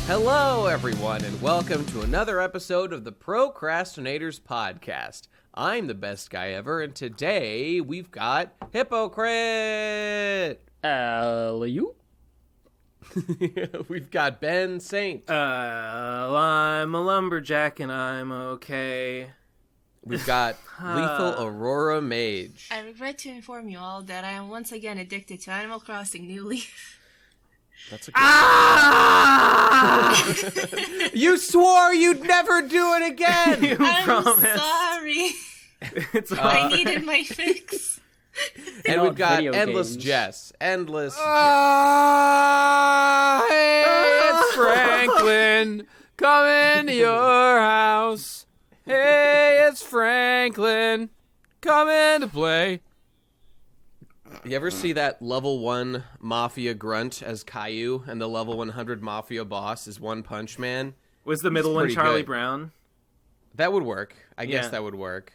Hello, everyone, and welcome to another episode of the Pro Crastinators podcast. I'm the best guy ever, and today we've got Hypocrite! You? We've got Ben Saint. I'm a lumberjack and I'm okay. We've got Lethal Aurora Mage. I regret to inform you all that I am once again addicted to Animal Crossing New Leaf. That's a good You swore you'd never do it again! I'm sorry. I needed my fix. And we've got Endless Jess. Endless Jess. Hey, it's Franklin. Come into your house. Hey, it's Franklin. Come in to play. You ever see that level 1 Mafia grunt as Caillou and the level 100 Mafia boss is One Punch Man? Was the middle one Charlie good. Brown? That would work. I guess that would work.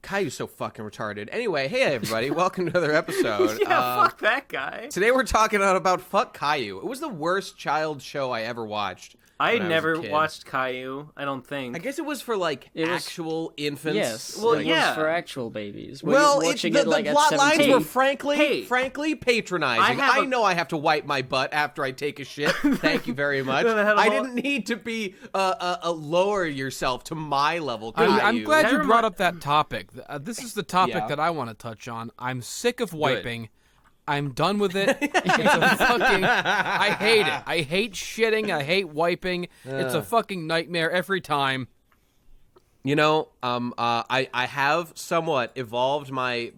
Caillou's so fucking retarded. Anyway, hey everybody, welcome to another episode. Fuck that guy. Today we're talking about Fuck Caillou. It was the worst child show I ever watched. I never watched Caillou, I don't think. I guess it was for actual infants. Yes. Well, it was for actual babies. The plot lines were frankly patronizing. I know I have to wipe my butt after I take a shit. Thank you very much. I didn't need to be lower yourself to my level. I'm glad you brought up that topic. This is the topic that I want to touch on. I'm sick of wiping. I'm done with it. I hate it. I hate shitting. I hate wiping. It's a fucking nightmare every time. You know, I have somewhat evolved my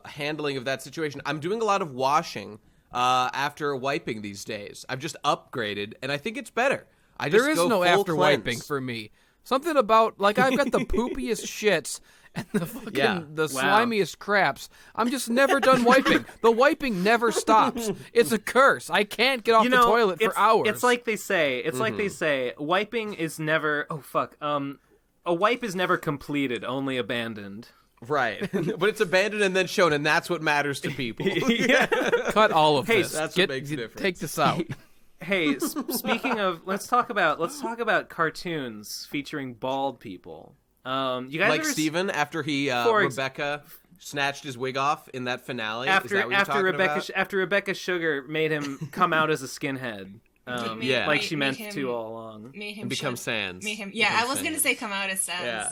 handling of that situation. I'm doing a lot of washing after wiping these days. I've just upgraded, and I think it's better. There is no after wiping for me. Something about, I've got the poopiest shits and the slimiest craps. I'm just never done wiping. The wiping never stops. It's a curse. I can't get off the toilet for hours. It's like they say. Wiping is never. Oh fuck. A wipe is never completed, only abandoned. Right, but it's abandoned and then shown, and that's what matters to people. Cut all of this. That's what makes a difference. Take this out. Hey, speaking of, let's talk about cartoons featuring bald people. You guys like Steven after Rebecca snatched his wig off in that finale. Is that what you're talking about? After Rebecca Sugar made him come out as a skinhead. Like she meant to all along. And become Sans. I was going to say come out as Sans. Yeah.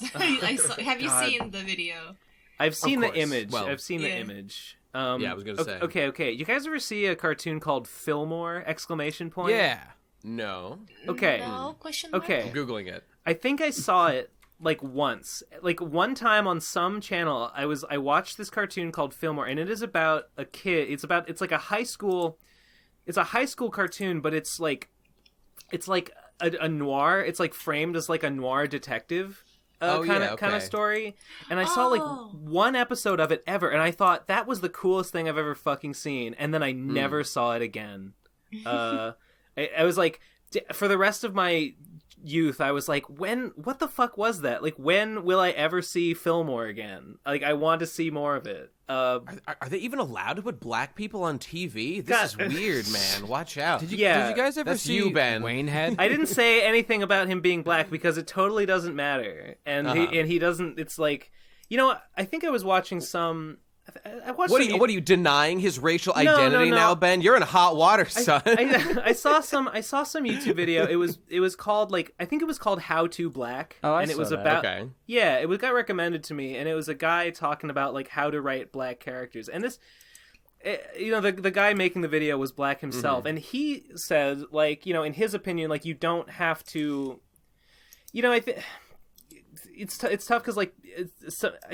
Have you seen the video? I've seen the image. I've seen the image. I was going to say. Okay. You guys ever see a cartoon called Fillmore! Yeah. No. Okay. No? Question mark? Okay. I'm Googling it. I think I saw it once. One time on some channel, I watched this cartoon called Fillmore, and it is about a kid. It's like a high school. It's a high school cartoon, but it's like a noir. It's like framed as like a noir detective kind of story. And I saw one episode of it ever, and I thought that was the coolest thing I've ever fucking seen. And then I never saw it again. I was like, for the rest of my youth, I was like, what the fuck was that? Like, when will I ever see Fillmore again? Like, I want to see more of it. Are they even allowed to put black people on TV? This is weird, man. Watch out. Did you guys ever see Ben. Wanehead? I didn't say anything about him being black because it totally doesn't matter. And he doesn't, it's like, I think I was watching some... What are you denying his racial identity now, Ben? You're in hot water, son. I saw some YouTube video. It was called I think it was called How to Black. Oh, and it was about okay. Yeah, it got recommended to me, and it was a guy talking about how to write black characters. And this, the guy making the video was black himself, and he said in his opinion, you don't have to, I think. It's tough because I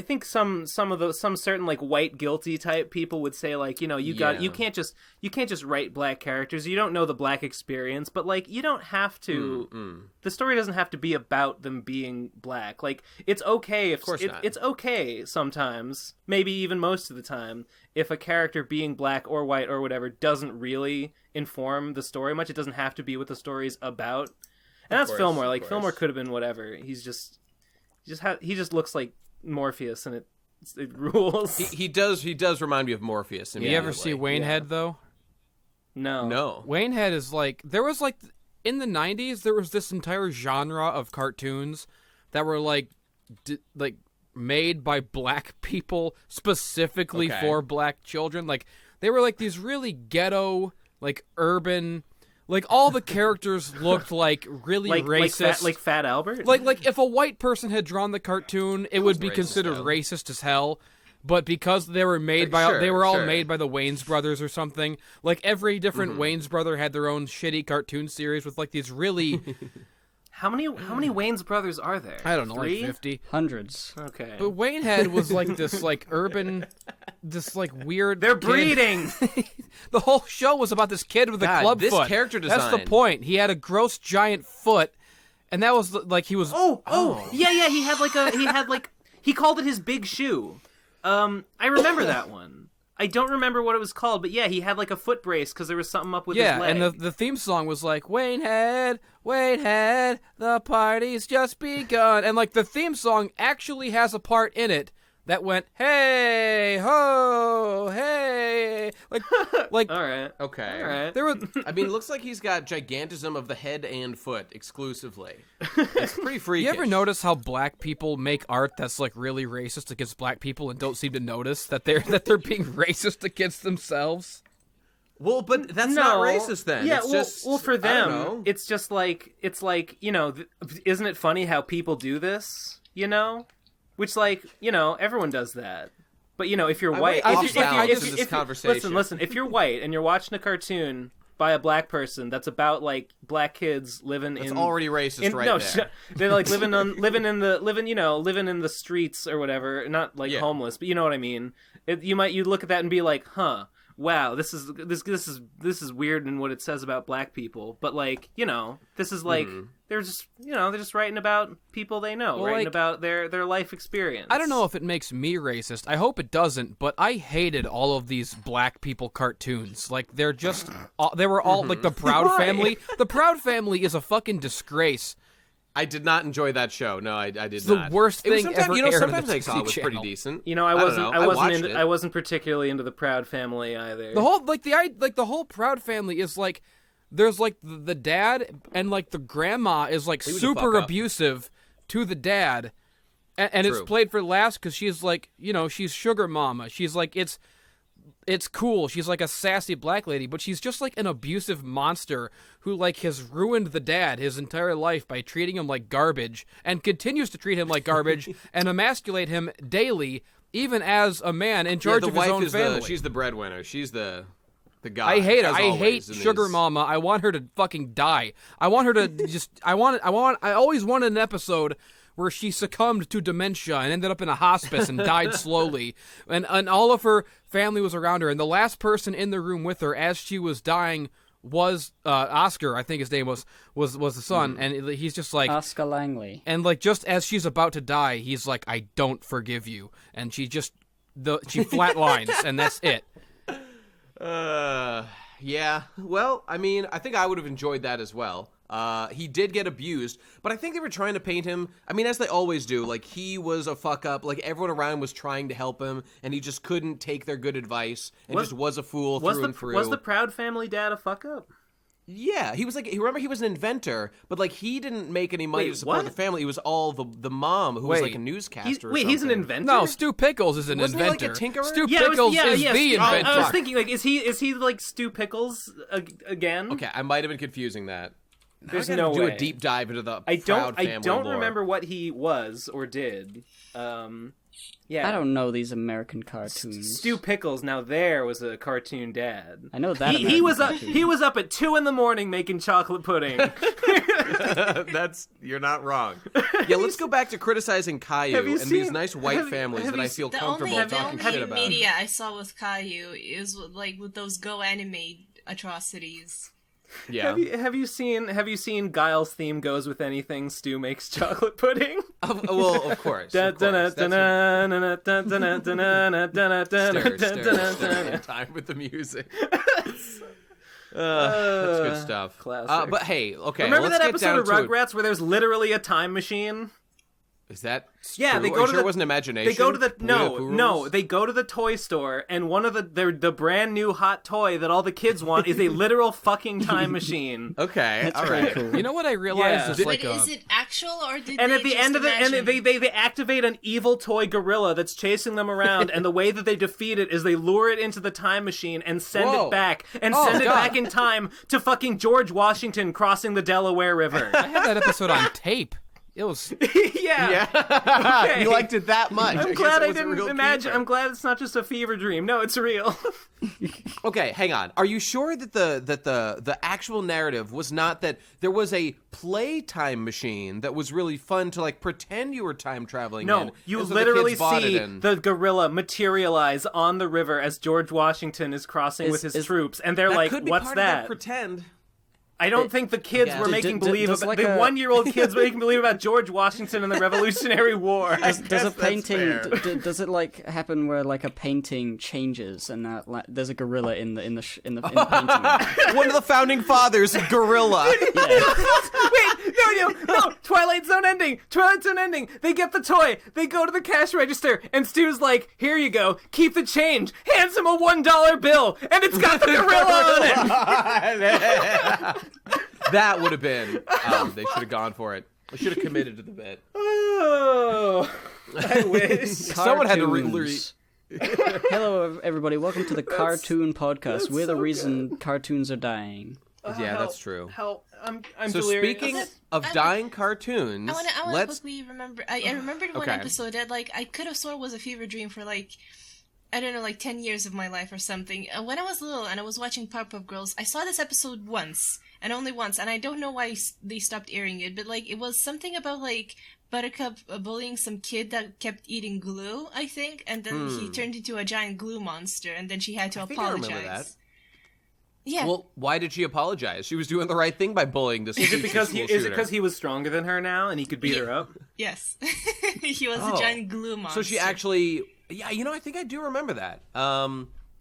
think some certain white guilty type people would say you can't just write black characters. You don't know the black experience, but you don't have to. The story doesn't have to be about them being black. It's okay if it's okay sometimes, maybe even most of the time, if a character being black or white or whatever doesn't really inform the story much. It doesn't have to be what the story's about. And that's Fillmore. Fillmore could have been whatever. He just looks like Morpheus, and it rules. He does remind me of Morpheus. You ever see Wanehead though? No. Wanehead is there was in the 90s, there was this entire genre of cartoons that were like made by black people specifically for black children. Like, they were like these really ghetto, like urban, like all the characters looked like really racist. Like Fat Albert? Like if a white person had drawn the cartoon, it would be racist, considered though. racist as hell. But because they were made by, they were all made by the Wayans brothers or something. Like every different Wayans brother had their own shitty cartoon series with like these really. How many Wayans brothers are there? I don't know, 3? like 50. Hundreds. Okay. But Waynehead was like this like urban, this like weird. They're kid. breeding. The whole show was about this kid with a club this foot. character design. That's the point. He had a gross giant foot, and that was like he was. Yeah. He called it his big shoe. I remember that one. I don't remember what it was called, but yeah, he had like a foot brace because there was something up with his leg. And the theme song was like, Waynehead, the party's just begun. And like the theme song actually has a part in it that went, hey, ho, hey. Like All right. Okay. All right. there were. I mean, it looks like he's got gigantism of the head and foot exclusively. It's pretty freakish. You ever notice how black people make art that's like really racist against black people and don't seem to notice that they're being racist against themselves? Well, but that's not racist then. Yeah, it's just, for I don't them, know. it's just like isn't it funny how people do this? Which everyone does that. But if you're white, listen, if you're white and you're watching a cartoon by a black person that's about like black kids living It's in already racist there. They're like living in the streets or whatever, not like homeless, but you know what I mean. You look at that and be like, huh. Wow, this is weird in what it says about black people, but this is like they're just writing about people they know, writing about their life experience. I don't know if it makes me racist. I hope it doesn't, but I hated all of these black people cartoons. Like they were all like the Proud Family. The Proud Family is a fucking disgrace. I did not enjoy that show. No, I did It's not. the worst thing ever aired on sometimes the I saw it was TV pretty channel. decent. I wasn't particularly into the Proud Family either. The whole the whole Proud Family is like there's like the dad and like the grandma is like super abusive to the dad, and it's played for laughs because she's like she's sugar mama. She's like it's cool. She's like a sassy black lady, but she's just like an abusive monster who like has ruined the dad his entire life by treating him like garbage and continues to treat him like garbage and emasculate him daily, even as a man in charge of his own family. She's the breadwinner. She's the guy. I hate her. as I always hate in Sugar these. Mama. I want her to fucking die. I want her to just. I always wanted an episode where she succumbed to dementia and ended up in a hospice and died slowly. And all of her family was around her. And the last person in the room with her as she was dying was Oscar, I think his name was the son. And he's just like... Oscar Langley. And like just as she's about to die, he's like, I don't forgive you. And she just... she flatlines and that's it. Yeah. Well, I mean, I think I would have enjoyed that as well. He did get abused, but I think they were trying to paint him, I mean, as they always do, like, he was a fuck-up, like, everyone around was trying to help him, and he just couldn't take their good advice, and just was a fool through and through. Was the Proud Family dad a fuck-up? Yeah, he was like, remember he was an inventor, but like he didn't make any money to support the family. It was all the mom who was like a newscaster. He's an inventor? No, Stu Pickles is an Wasn't inventor. He like a tinkerer? Stu Pickles is the inventor. I was thinking, like, is he like Stu Pickles again? Okay, I might have been confusing that. There's I no do way. A deep dive into the I Proud Family don't lore. remember what he was or did. Yeah. I don't know these American cartoons. Stu Pickles. Now there was a cartoon dad. I know that. He was up at 2 a.m. making chocolate pudding. You're not wrong. Yeah, let's go back to criticizing Caillou and these nice white families that I feel comfortable talking shit about. The only media I saw with Caillou is like with those Go Anime atrocities. Yeah. Have you seen Guile's theme goes with anything? Stu makes chocolate pudding. Well, of course. In time with the music. That's good stuff. Classic. But hey, okay. Remember let's that get episode down of to Rugrats where there's literally a time machine? Is that Yeah, true? they go Are you to sure it wasn't imagination. They go to the No. they go to the toy store, and one of the brand new hot toy that all the kids want is a literal fucking time machine. Okay, That's all pretty right. cool. You know what I realized Yeah. is like But is it actual or did And they at the just end of it, and imagine? they activate an evil toy gorilla that's chasing them around, and the way that they defeat it is they lure it into the time machine and send Whoa. it back, and Oh, send it God. back in time to fucking George Washington crossing the Delaware River. I had that episode on tape. It was Yeah. You liked it that much. I'm guess glad it I was a didn't real imagine. keeper. I'm glad it's not just a fever dream. No, it's real. Okay, hang on. Are you sure that the actual narrative was not that there was a playtime machine that was really fun to like pretend you were time traveling? No, in, you and so the literally kids bought see it in? the gorilla materialize on the river as George Washington is crossing with his troops, and they're That like, could be "What's part that?" Of pretend. I don't think the kids Yeah. were making believe does about like the a- 1-year-old kids were making believe about George Washington and the Revolutionary War. Does a that's painting? fair. Does it like happen where like a painting changes and like, there's a gorilla in the painting? One of the founding fathers, gorilla. Wait, no, Twilight Zone ending. They get the toy. They go to the cash register, and Stu's like, "Here you go. Keep the change." Hands him a $1 bill, and it's got the gorilla on it. That would have been. They should have gone for it. They should have committed to the bit. Oh, I wish. Someone had to Cartoons. Hello, everybody. Welcome to the Cartoon Podcast. We're the reason cartoons are dying. Yeah, that's true. Help! I'm So delirious. speaking of dying cartoons, I want to let's. quickly remember. I remembered one Okay. episode that like I could have sworn was a fever dream for like I don't know, like 10 years of my life or something. When I was little and I was watching Powerpuff Girls, I saw this episode once and only once, and I don't know why they stopped airing it, but like it was something about like Buttercup bullying some kid that kept eating glue, I think, and then he turned into a giant glue monster, and then she had to I think I apologize. remember that. Yeah. Well, why did she apologize? She was doing the right thing by bullying this. Is it because he was stronger than her now and he could beat her up? Yes. He was Oh. a giant glue monster. So she actually, yeah, I think I do remember that.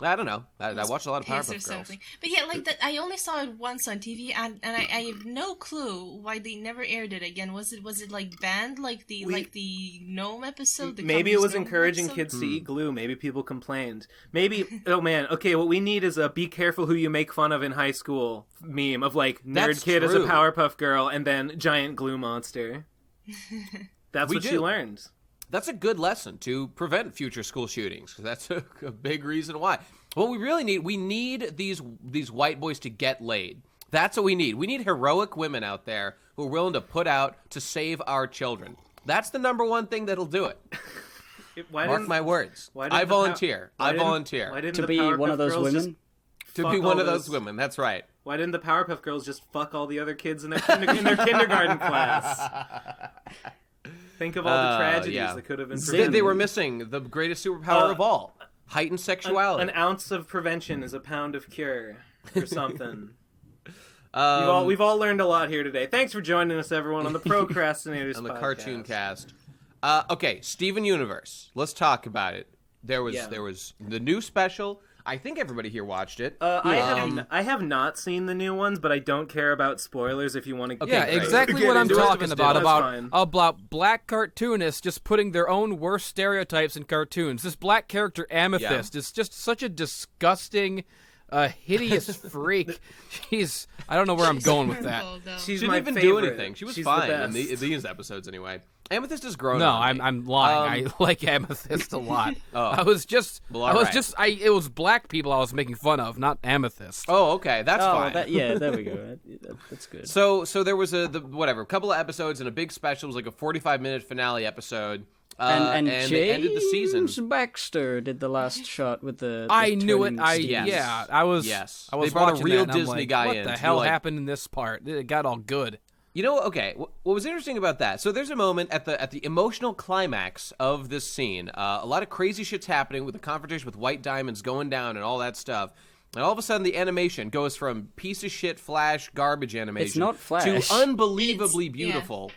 I don't know. I watched a lot of Piss or Powerpuff Girls. something. But yeah, like that. I only saw it once on TV, and I have no clue why they never aired it again. Was it like banned, like the gnome episode? The Maybe it Cumber's was Gnome encouraging episode? kids to eat glue. Maybe people complained. Maybe, oh man, okay, what we need is a be careful who you make fun of in high school meme of like nerd That's kid as a true. Powerpuff Girl and then giant glue monster. That's We what she do. learned. That's a good lesson to prevent future school shootings, because that's a big reason why. What we really need, we need these white boys to get laid. That's what we need. We need heroic women out there who are willing to put out to save our children. That's the number one thing that'll do it. Mark my words. I volunteer. I volunteer Why didn't To the be Powerpuff one of those Girls women? to fuck be all one of those- those women. That's right. Why didn't the Powerpuff Girls just fuck all the other kids in their kindergarten class? Think of all the tragedies yeah. that could have been Zing. prevented. They were missing the greatest superpower of all: heightened sexuality. An ounce of prevention is a pound of cure, or something. Um, We've all learned a lot here today. Thanks for joining us, everyone, on the Pro Crastinators on the podcast. cartoon cast. Okay, Steven Universe. Let's talk about it. There was the new special. I think everybody here watched it. I have not seen the new ones, but I don't care about spoilers. If you want to, Yeah, great. exactly Get what I'm into it. talking about. That's fine. About black cartoonists just putting their own worst stereotypes in cartoons. This black character Amethyst is just such a disgusting, hideous freak. I don't know where I'm going with that. She She's didn't my even favorite. do anything. She was She's fine the in best. these episodes anyway. Amethyst is grown. No, on me. I'm lying. I like Amethyst a lot. Oh. I was just, Well, all right. it was black people I was making fun of, not Amethyst. Oh, okay, that's fine. There we go. That's good. So there was a couple of episodes and a big special. It was like a 45-minute finale episode. And they ended the season. James Baxter did the last shot with the I knew it. turning stick. Yes. I was. Yes. I was They brought a watching real that, and I'm Disney like, guy what in the to hell do, like- happened in this part? It got all good. You know, okay. What was interesting about that? So there's a moment at the emotional climax of this scene. A lot of crazy shit's happening with the confrontation with White Diamonds going down and all that stuff. And all of a sudden, the animation goes from piece of shit Flash garbage animation It's not Flash. to unbelievably It's- beautiful,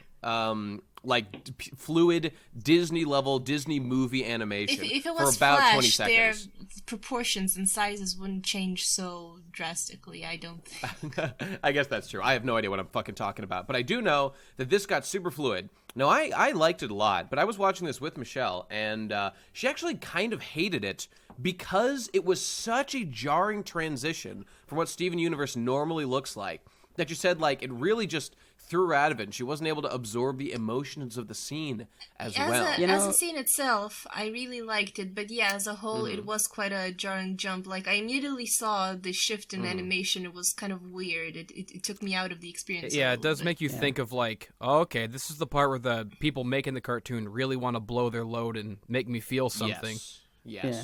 fluid Disney level Disney movie animation If it for was about Flash, 20 seconds. proportions and sizes wouldn't change so drastically, I don't think. I guess that's true. I have no idea what I'm fucking talking about. But I do know that this got super fluid. No, I liked it a lot, but I was watching this with Michelle, and she actually kind of hated it because it was such a jarring transition from what Steven Universe normally looks like, that you said, like, it really just threw her out of it, and she wasn't able to absorb the emotions of the scene as well. As a scene itself, I really liked it, but yeah, as a whole, it was quite a jarring jump. Like, I immediately saw the shift in animation. It was kind of weird. It took me out of the experience. Yeah, it does make you think of, like, oh, okay, this is the part where the people making the cartoon really want to blow their load and make me feel something. Yes. Yeah.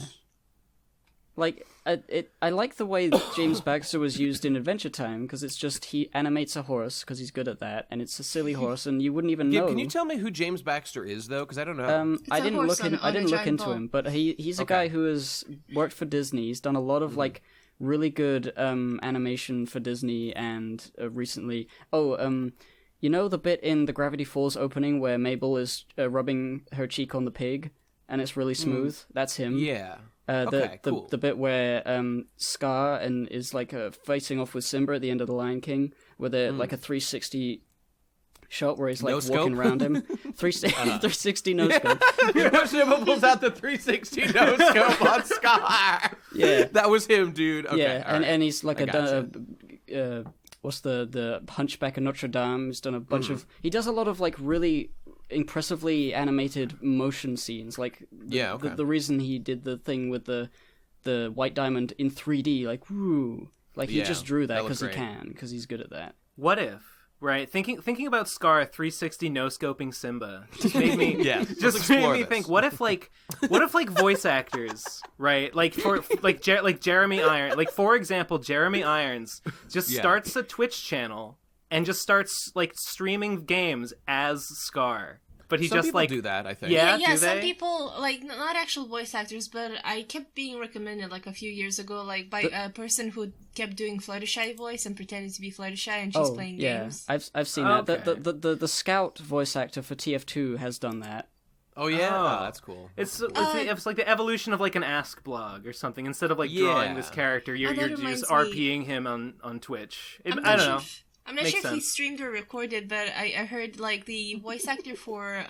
Like, I like the way James Baxter was used in Adventure Time, because it's just he animates a horse, because he's good at that, and it's a silly horse, and you wouldn't even know. Can you tell me who James Baxter is, though? Because I don't know. I didn't look into him, but he's a guy who has worked for Disney. He's done a lot of, like, really good animation for Disney, and recently... you know the bit in the Gravity Falls opening where Mabel is rubbing her cheek on the pig, and it's really smooth? That's him. Yeah. Cool. The bit where Scar is like facing off with Simba at the end of The Lion King, where they're like a 360 shot where he's like walking around him. 360 no scope. Simba pulls out the 360 no scope on Scar. Yeah, that was him, dude. Okay, yeah, and he's like what's the Hunchback of Notre Dame? He's done a bunch of. He does a lot of like really impressively animated motion scenes. Like the reason he did the thing with the White Diamond in 3D, like woo, like he just drew that because he can, because he's good at that. What if? Right, thinking about Scar 360 no scoping Simba just made me think. What if voice actors, right? Like Jeremy Irons, like for example, Jeremy Irons just starts a Twitch channel and just starts like streaming games as Scar. But some people do that, I think. Yeah. Some people, like, not actual voice actors, but I kept being recommended, like, a few years ago, like, by a person who kept doing Fluttershy voice and pretending to be Fluttershy, and she's playing games. I've seen that. The Scout voice actor for TF2 has done that. Oh yeah, that's cool. It's like the evolution of like an Ask blog or something. Instead of like drawing this character, you're just RPing him on Twitch. I don't know. I'm not sure if he streamed or recorded, but I heard like the voice actor for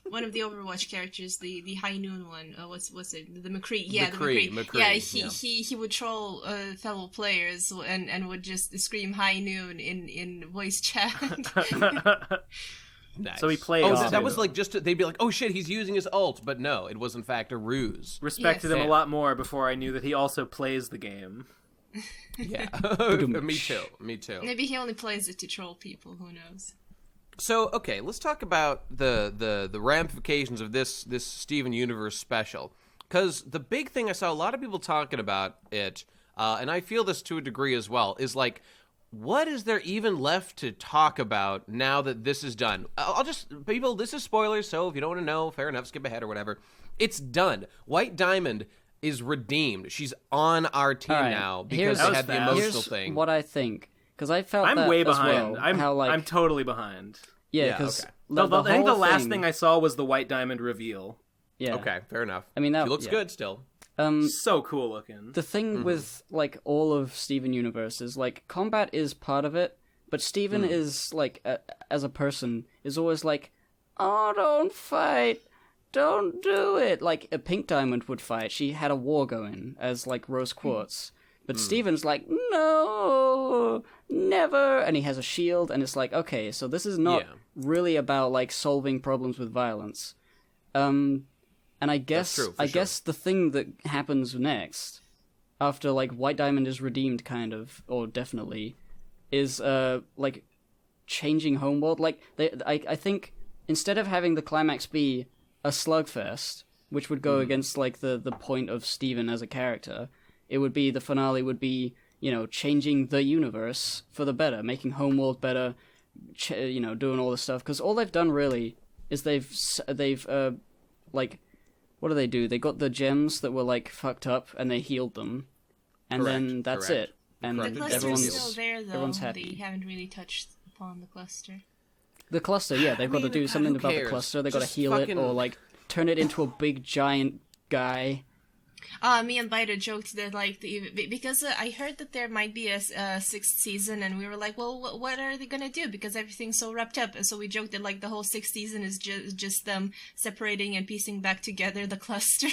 one of the Overwatch characters, the High Noon one. What's it? The McCree. Yeah, McCree. Yeah, he would troll fellow players and would just scream High Noon in voice chat. Nice. So he played. That was like they'd be like, "Oh shit, he's using his ult," but no, it was in fact a ruse. Respected him a lot more before I knew that he also plays the game. Yeah, me too. Maybe he only plays it to troll people. Who knows? So, okay, let's talk about the ramifications of this Steven Universe special, because the big thing I saw a lot of people talking about it, and I feel this to a degree as well, is like, what is there even left to talk about now that this is done? People, this is spoilers, so if you don't want to know, fair enough, skip ahead or whatever. It's done. White Diamond is redeemed. She's on our team now because they had the emotional thing. What I think, because I felt I'm way behind. As well, I'm totally behind. Yeah, because I think the last thing I saw was the White Diamond reveal. Yeah. Okay, fair enough. I mean, she looks good still. So cool looking. The thing with like all of Steven Universe is like combat is part of it, but Steven is like as a person is always like, oh, don't fight. Don't do it! Like, a Pink Diamond would fight. She had a war going as, like, Rose Quartz. But Steven's like, no, never! And he has a shield, and it's like, okay, so this is not really about, like, solving problems with violence. And I guess the thing that happens next, after, like, White Diamond is redeemed, kind of, or definitely, is, like, changing Homeworld. Like, I think, instead of having the climax be a slugfest, which would go against like the point of Steven as a character, it would be the finale would be, you know, changing the universe for the better, making Homeworld better, doing all this stuff. Because all they've done really is they've like, what do? They got the gems that were like fucked up and they healed them, and then that's it. And the cluster's still there, though. Everyone's happy. They haven't really touched upon the cluster. The cluster, yeah, they've got to do something about the cluster. They've got to heal it or, like, turn it into a big, giant guy. Me and Biter joked that because I heard that there might be a sixth season, and we were like, well, what are they gonna do? Because everything's so wrapped up, and so we joked that the whole sixth season is just them separating and piecing back together the cluster.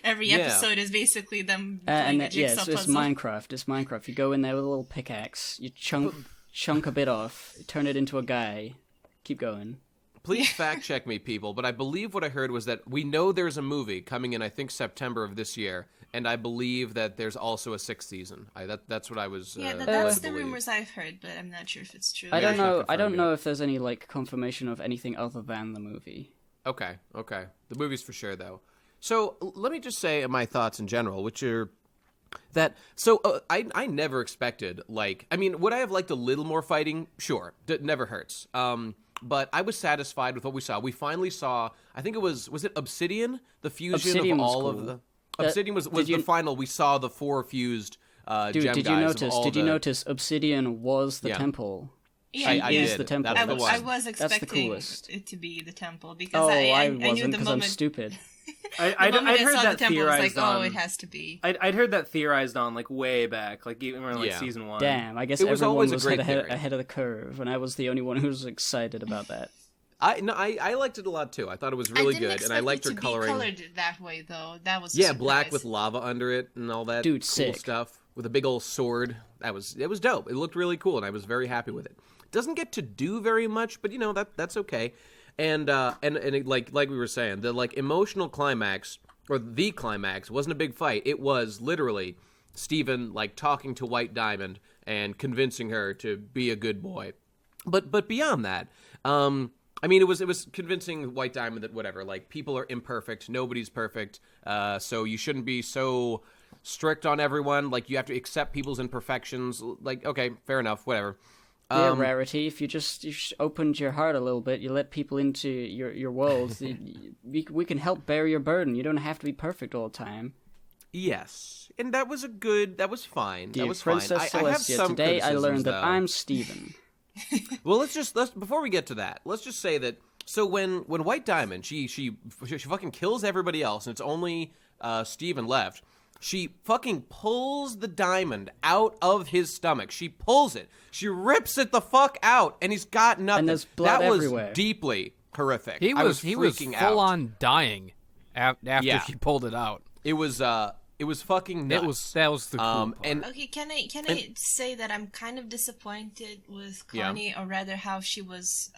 Every episode is basically them doing a jigsaw puzzle. It's Minecraft. It's Minecraft. You go in there with a little pickaxe, you chunk a bit off, turn it into a guy, keep going. Please fact check me, people, but I believe what I heard was that we know there's a movie coming in, I think, September of this year, and I believe that there's also a sixth season. That's what I was. Yeah, that's the rumors I've heard, but I'm not sure if it's true. I don't know. I don't know if there's any confirmation of anything other than the movie. Okay. The movie's for sure, though. So let me just say my thoughts in general, which are that. So I never expected would I have liked a little more fighting? Sure, never hurts. But I was satisfied with what we saw. We finally saw, I think it was it Obsidian? The fusion Obsidian of all cool. of the... Obsidian was the final. We saw the 4 fused gem guys. Did you notice Obsidian was the temple? Yeah, I did. The temple. I was expecting it to be the temple because I knew the moment... I'm stupid. I'd heard that theorized on. Oh, it has to be. I'd heard that theorized on way back, even around season 1. Damn, I guess everyone was ahead of the curve, and I was the only one who was excited about that. I liked it a lot too. I thought it was really good, and I liked her coloring. I didn't expect it to be colored that way, though. That was black with lava under it and all that cool stuff with a big old sword. It was dope. It looked really cool, and I was very happy with it. Doesn't get to do very much, but that's okay. And like we were saying, the emotional climax or the climax wasn't a big fight. It was literally Steven talking to White Diamond and convincing her to be a good boy. But beyond that, it was convincing White Diamond that whatever, people are imperfect, nobody's perfect, so you shouldn't be so strict on everyone. You have to accept people's imperfections. Okay, fair enough, whatever. Rarity. If you opened your heart a little bit, you let people into your world, we can help bear your burden. You don't have to be perfect all the time. Yes, and that was fine. Dear that was Princess fine. Celestia, today I learned that I'm Steven. Well, let's before we get to that, let's just say that. So when White Diamond she fucking kills everybody else, and it's only Steven left. She fucking pulls the diamond out of his stomach. She pulls it. She rips it the fuck out, and he's got nothing. And there's blood everywhere. That was deeply horrific. He was freaking full out. on dying after she pulled it out. It was fucking nuts. That was the cool part. Okay, can I say that I'm kind of disappointed with Connie, or rather how she was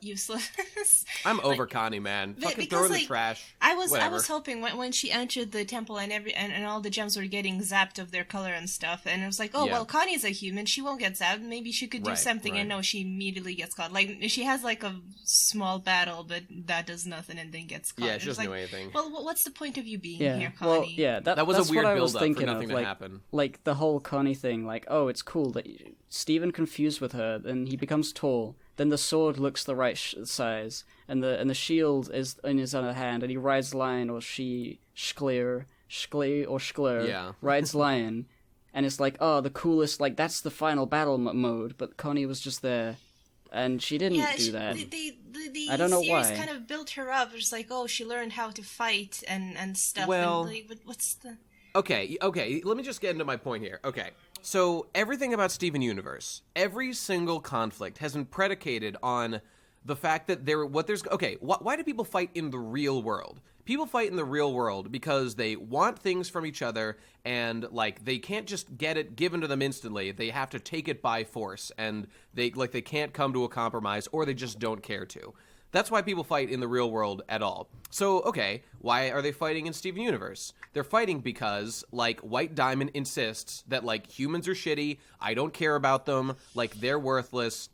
useless. I'm over Connie, man. Fucking throw her in the trash. I was hoping when she entered the temple and all the gems were getting zapped of their color and stuff, and it was well, Connie's a human, she won't get zapped. Maybe she could do something, and no, she immediately gets caught. She has a small battle, but that does nothing, and then gets caught. Yeah, she doesn't do anything. Well, what's the point of you being here, Connie? Well, yeah, that was that's a weird what I build was up thinking for nothing of, to happen. The whole Connie thing, it's cool that Steven confused with her, then he becomes tall. Then the sword looks the right size, and the shield is in his other hand, and he rides lion, or Sklir, rides lion, and it's the coolest, that's the final battle mode, but Connie was just there, and she didn't do that. I don't know why. The series kind of built her up, it's she learned how to fight and stuff, well, but what's the... Okay, let me just get into my point here. Okay. So everything about Steven Universe, every single conflict has been predicated on the fact that why do people fight in the real world? People fight in the real world because they want things from each other, and they can't just get it given to them instantly. They have to take it by force, and they can't come to a compromise, or they just don't care to. That's why people fight in the real world at all. So, okay, why are they fighting in Steven Universe? They're fighting because, White Diamond insists that, humans are shitty, I don't care about them, they're worthless,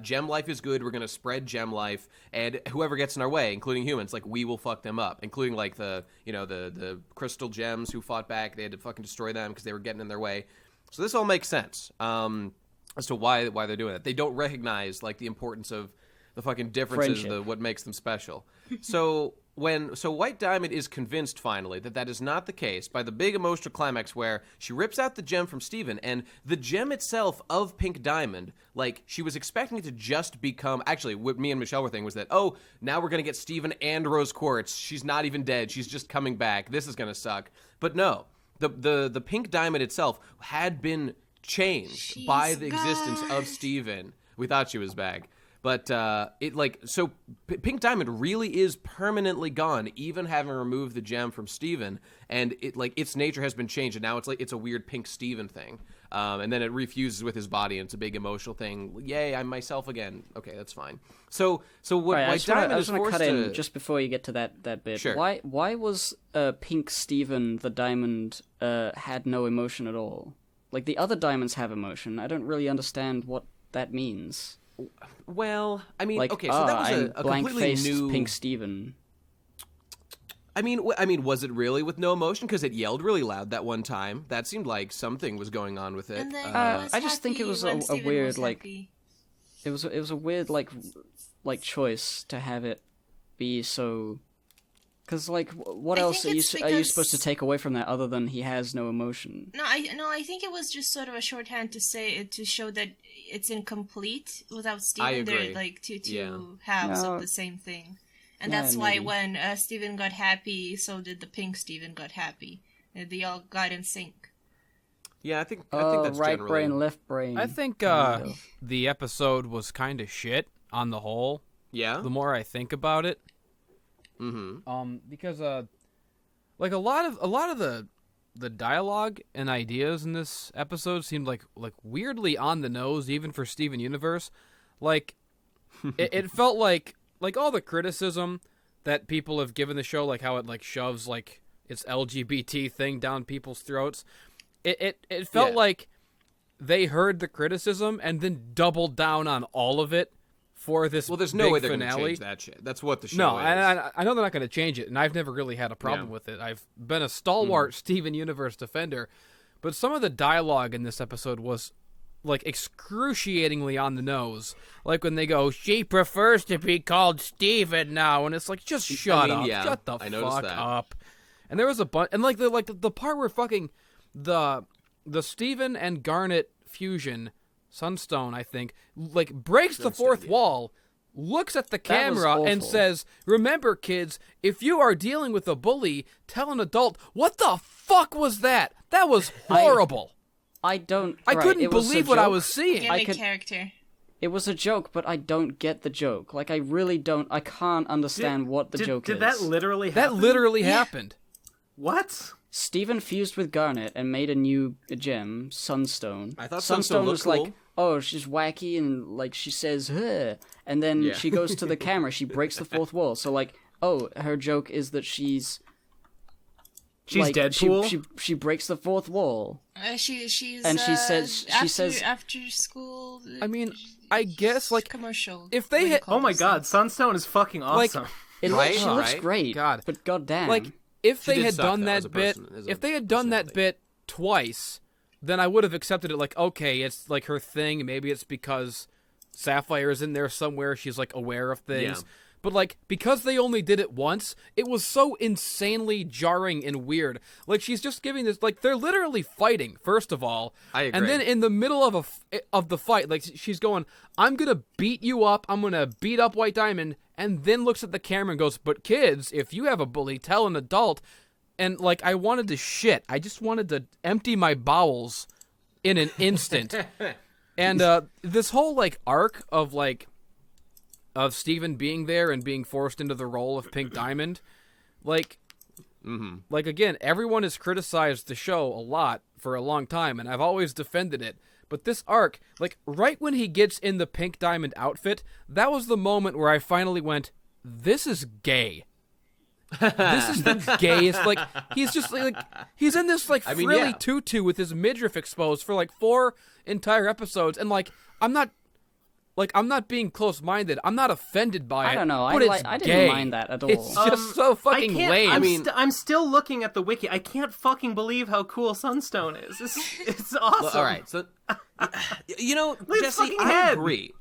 gem life is good, we're gonna spread gem life, and whoever gets in our way, including humans, we will fuck them up, including, the crystal gems who fought back, they had to fucking destroy them because they were getting in their way. So this all makes sense, as to why they're doing it. They don't recognize, the importance of The fucking difference is Friendship. what makes them special. So White Diamond is convinced finally that is not the case by the big emotional climax where she rips out the gem from Steven, and the gem itself of Pink Diamond, like, she was expecting it to just become, actually, what me and Michelle were thinking was that, oh, now we're going to get Steven and Rose Quartz. She's not even dead. She's just coming back. This is going to suck. But no, the Pink Diamond itself had been changed by the existence of Steven. We thought she was back. But Pink Diamond really is permanently gone, even having removed the gem from Steven, and its nature has been changed, and now it's a weird pink Steven thing. And then it refuses with his body, and it's a big emotional thing. Yay, I'm myself again. Okay, that's fine. So what Right, White Diamond I is just want to forced cut to in just before you get to that bit. Sure. Why was Pink Steven the diamond had no emotion at all? Like, the other diamonds have emotion. I don't really understand what that means. Well, I mean, Like, okay, so that was a completely blank-faced new Pink Steven. I mean, was it really with no emotion? Because it yelled really loud that one time. That seemed like something was going on with it. And then I just think it was a weird, like, happy. it was a weird like choice to have it be so. Because, like, what I else think are you it's supposed to because- take away from that other than he has no emotion? No, I think it was just sort of a shorthand to show that it's incomplete without Steven. I agree. They're like two Yeah. halves No. of the same thing, and Yeah, that's why maybe. when Steven got happy, so did the pink Steven got happy. They all got in sync. Yeah, I think that's right generally... brain, left brain. I think kind of. the episode was kind of shit on the whole. Yeah? The more I think about it, because like a lot of the dialogue and ideas in this episode seemed like weirdly on the nose, even for Steven Universe. Like it felt like all the criticism that people have given the show, like how it like shoves like its LGBT thing down people's throats. It felt like they heard the criticism and then doubled down on all of it for this. Well, there's big no way they're finale. going to change that shit. That's what the show No, is. I know they're not going to change it, and I've never really had a problem with it. I've been a stalwart Steven Universe defender, but some of the dialogue in this episode was like excruciatingly on the nose. Like when they go, "She prefers to be called Steven now," and it's like, just shut up, shut the fuck up. And there was a bunch, and like the part where fucking the Steven and Garnet fusion, Sunstone, I think, like breaks the fourth wall, looks at the camera and says, "Remember, kids, if you are dealing with a bully, tell an adult." What the fuck was that? That was horrible. I couldn't believe what I was seeing. Character. It was a joke, but I don't get the joke. Like, I really don't. I can't understand what the joke is. Did that literally happen? That literally happened. What? Steven fused with Garnet and made a new gem, Sunstone. I thought Sunstone looked was cool. like, oh, she's wacky, and like she says, huh. And then she goes to the camera, she breaks the fourth wall. So like, oh, her joke is that she's like, Deadpool. She breaks the fourth wall. She's And she says after school. I mean, I guess like commercial. if they had, Oh my god, Sunstone is fucking awesome. She looks Right? great. God. But goddamn, like if She they did had suck, done though, as that a bit, person, as a if they had done that personality. bit twice, then I would have accepted it. Like, okay, it's like her thing. Maybe it's because Sapphire's in there somewhere. She's like aware of things. Yeah. But like because they only did it once, it was so insanely jarring and weird. Like she's just giving this, like they're literally fighting. First of all, I agree. And then in the middle of the fight, like she's going, "I'm gonna beat you up. I'm gonna beat up White Diamond," and then looks at the camera and goes, "But kids, if you have a bully, tell an adult." And like I wanted to shit. I just wanted to empty my bowels in an instant. And this whole like arc of Steven being there and being forced into the role of Pink Diamond, like again, everyone has criticized the show a lot for a long time, and I've always defended it. But this arc, like right when he gets in the Pink Diamond outfit, that was the moment where I finally went, "This is gay." This is the gayest. Like he's just like he's in this like frilly tutu with his midriff exposed for like 4 entire episodes, and like I'm not being close-minded. I'm not offended by it. I don't know. But I didn't mind that at all. It's just so fucking lame. I'm still looking at the wiki. I can't fucking believe how cool Sunstone is. It's awesome. Well, all right, so you know, Look at his Jesse, fucking I head. agree.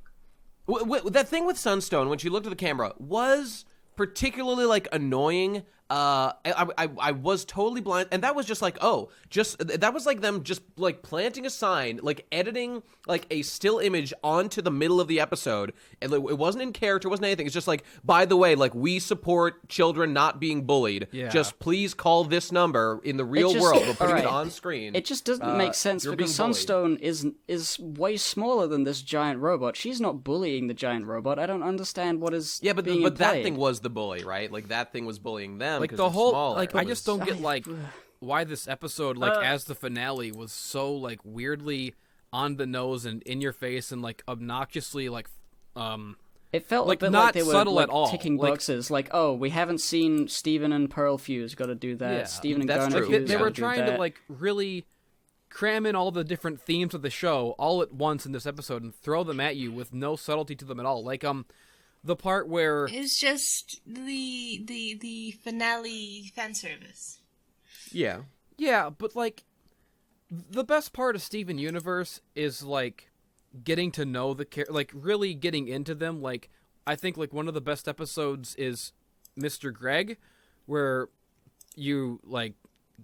That thing with Sunstone when she looked at the camera was particularly like annoying. I was totally blind, and that was just like, that was like them just like planting a sign, like editing like a still image onto the middle of the episode, and it wasn't in character, wasn't anything. It's just like, by the way, like, we support children not being bullied. Yeah. Just please call this number in the real world. We're putting it on screen. It just doesn't make sense because Sunstone is way smaller than this giant robot. She's not bullying the giant robot. I don't understand what is but being that played. thing was the bully, right? Like, that thing was bullying them. Like the whole, smaller. like, I just don't get like why this episode, like, as the finale, was so like weirdly on the nose and in your face and like obnoxiously like It felt like a bit not like they were subtle like, at all. ticking Like, boxes. Like, oh, we haven't seen Steven and Pearl fuse. Got to do that. Yeah, Steven and that's Garnet true. fuse. they were gotta do trying that. to like really cram in all the different themes of the show all at once in this episode and throw them at you with no subtlety to them at all. Like the part where It's just the finale fan service. Yeah. yeah, but like the best part of Steven Universe is like getting to know the like really getting into them. Like I think like one of the best episodes is Mr. Greg, where you like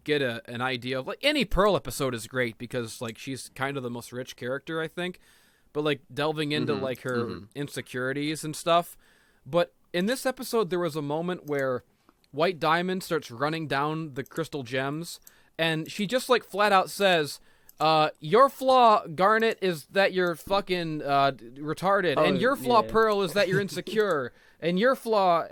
get an idea of like any Pearl episode is great because like she's kind of the most rich character, I think, but like delving into like her insecurities and stuff. But in this episode there was a moment where White Diamond starts running down the crystal gems and she just like flat out says, your flaw, Garnet, is that you're fucking retarded, and your flaw, Pearl, is that you're insecure, and your flaw,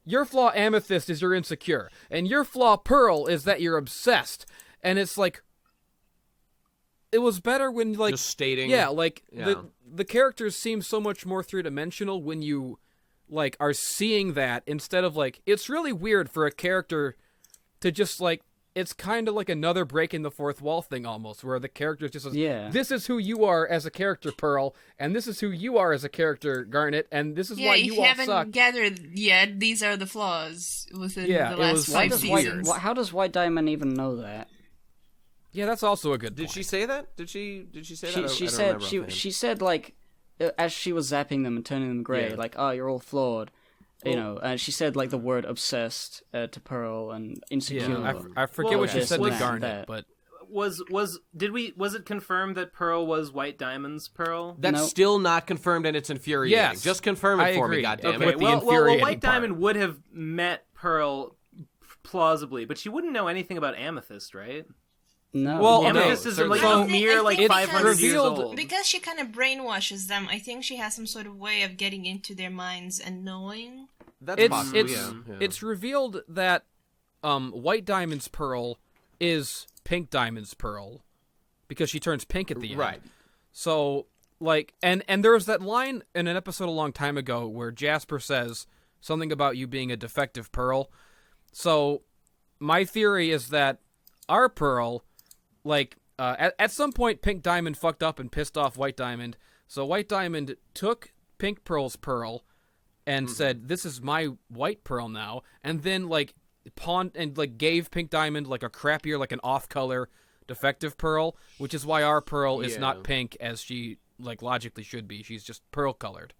your flaw, Amethyst, is you're insecure, and your flaw, Pearl, is that you're obsessed. And it's like, it was better when like just stating, the characters seem so much more three-dimensional when you like are seeing that instead of like, it's really weird for a character to just like, it's kind of like another break in the fourth wall thing almost, where the character just says, this is who you are as a character, Pearl, and this is who you are as a character, Garnet, and this is why you all suck. If you haven't gathered yet, these are the flaws within the last 5 seasons. How does White Diamond even know that? Yeah, that's also a good point. Did she say that? Did she say that? She said like, as she was zapping them and turning them gray, like, oh, you're all flawed. You know, and she said like the word obsessed to Pearl and insecure. Yeah, I forget what she said to Garnet, but was it confirmed that Pearl was White Diamond's Pearl? That's still not confirmed, and it's infuriating. Yes, just confirm it for me, goddammit. Okay, well, White Diamond would have met Pearl plausibly, but she wouldn't know anything about Amethyst, right? No. Well, Amethyst is like a mere like 500 years old. Because she kind of brainwashes them, I think she has some sort of way of getting into their minds and knowing. That's possible, It's revealed that White Diamond's Pearl is Pink Diamond's Pearl because she turns pink at the end. Right. So, like, and there was that line in an episode a long time ago where Jasper says something about you being a defective Pearl. So, my theory is that our Pearl, like, at some point Pink Diamond fucked up and pissed off White Diamond. So White Diamond took Pink Pearl's Pearl and said, this is my White Pearl now, and then like pawned and like gave Pink Diamond like a crappier, like an off-color defective Pearl, which is why our Pearl is not pink as she like logically should be. She's just pearl colored.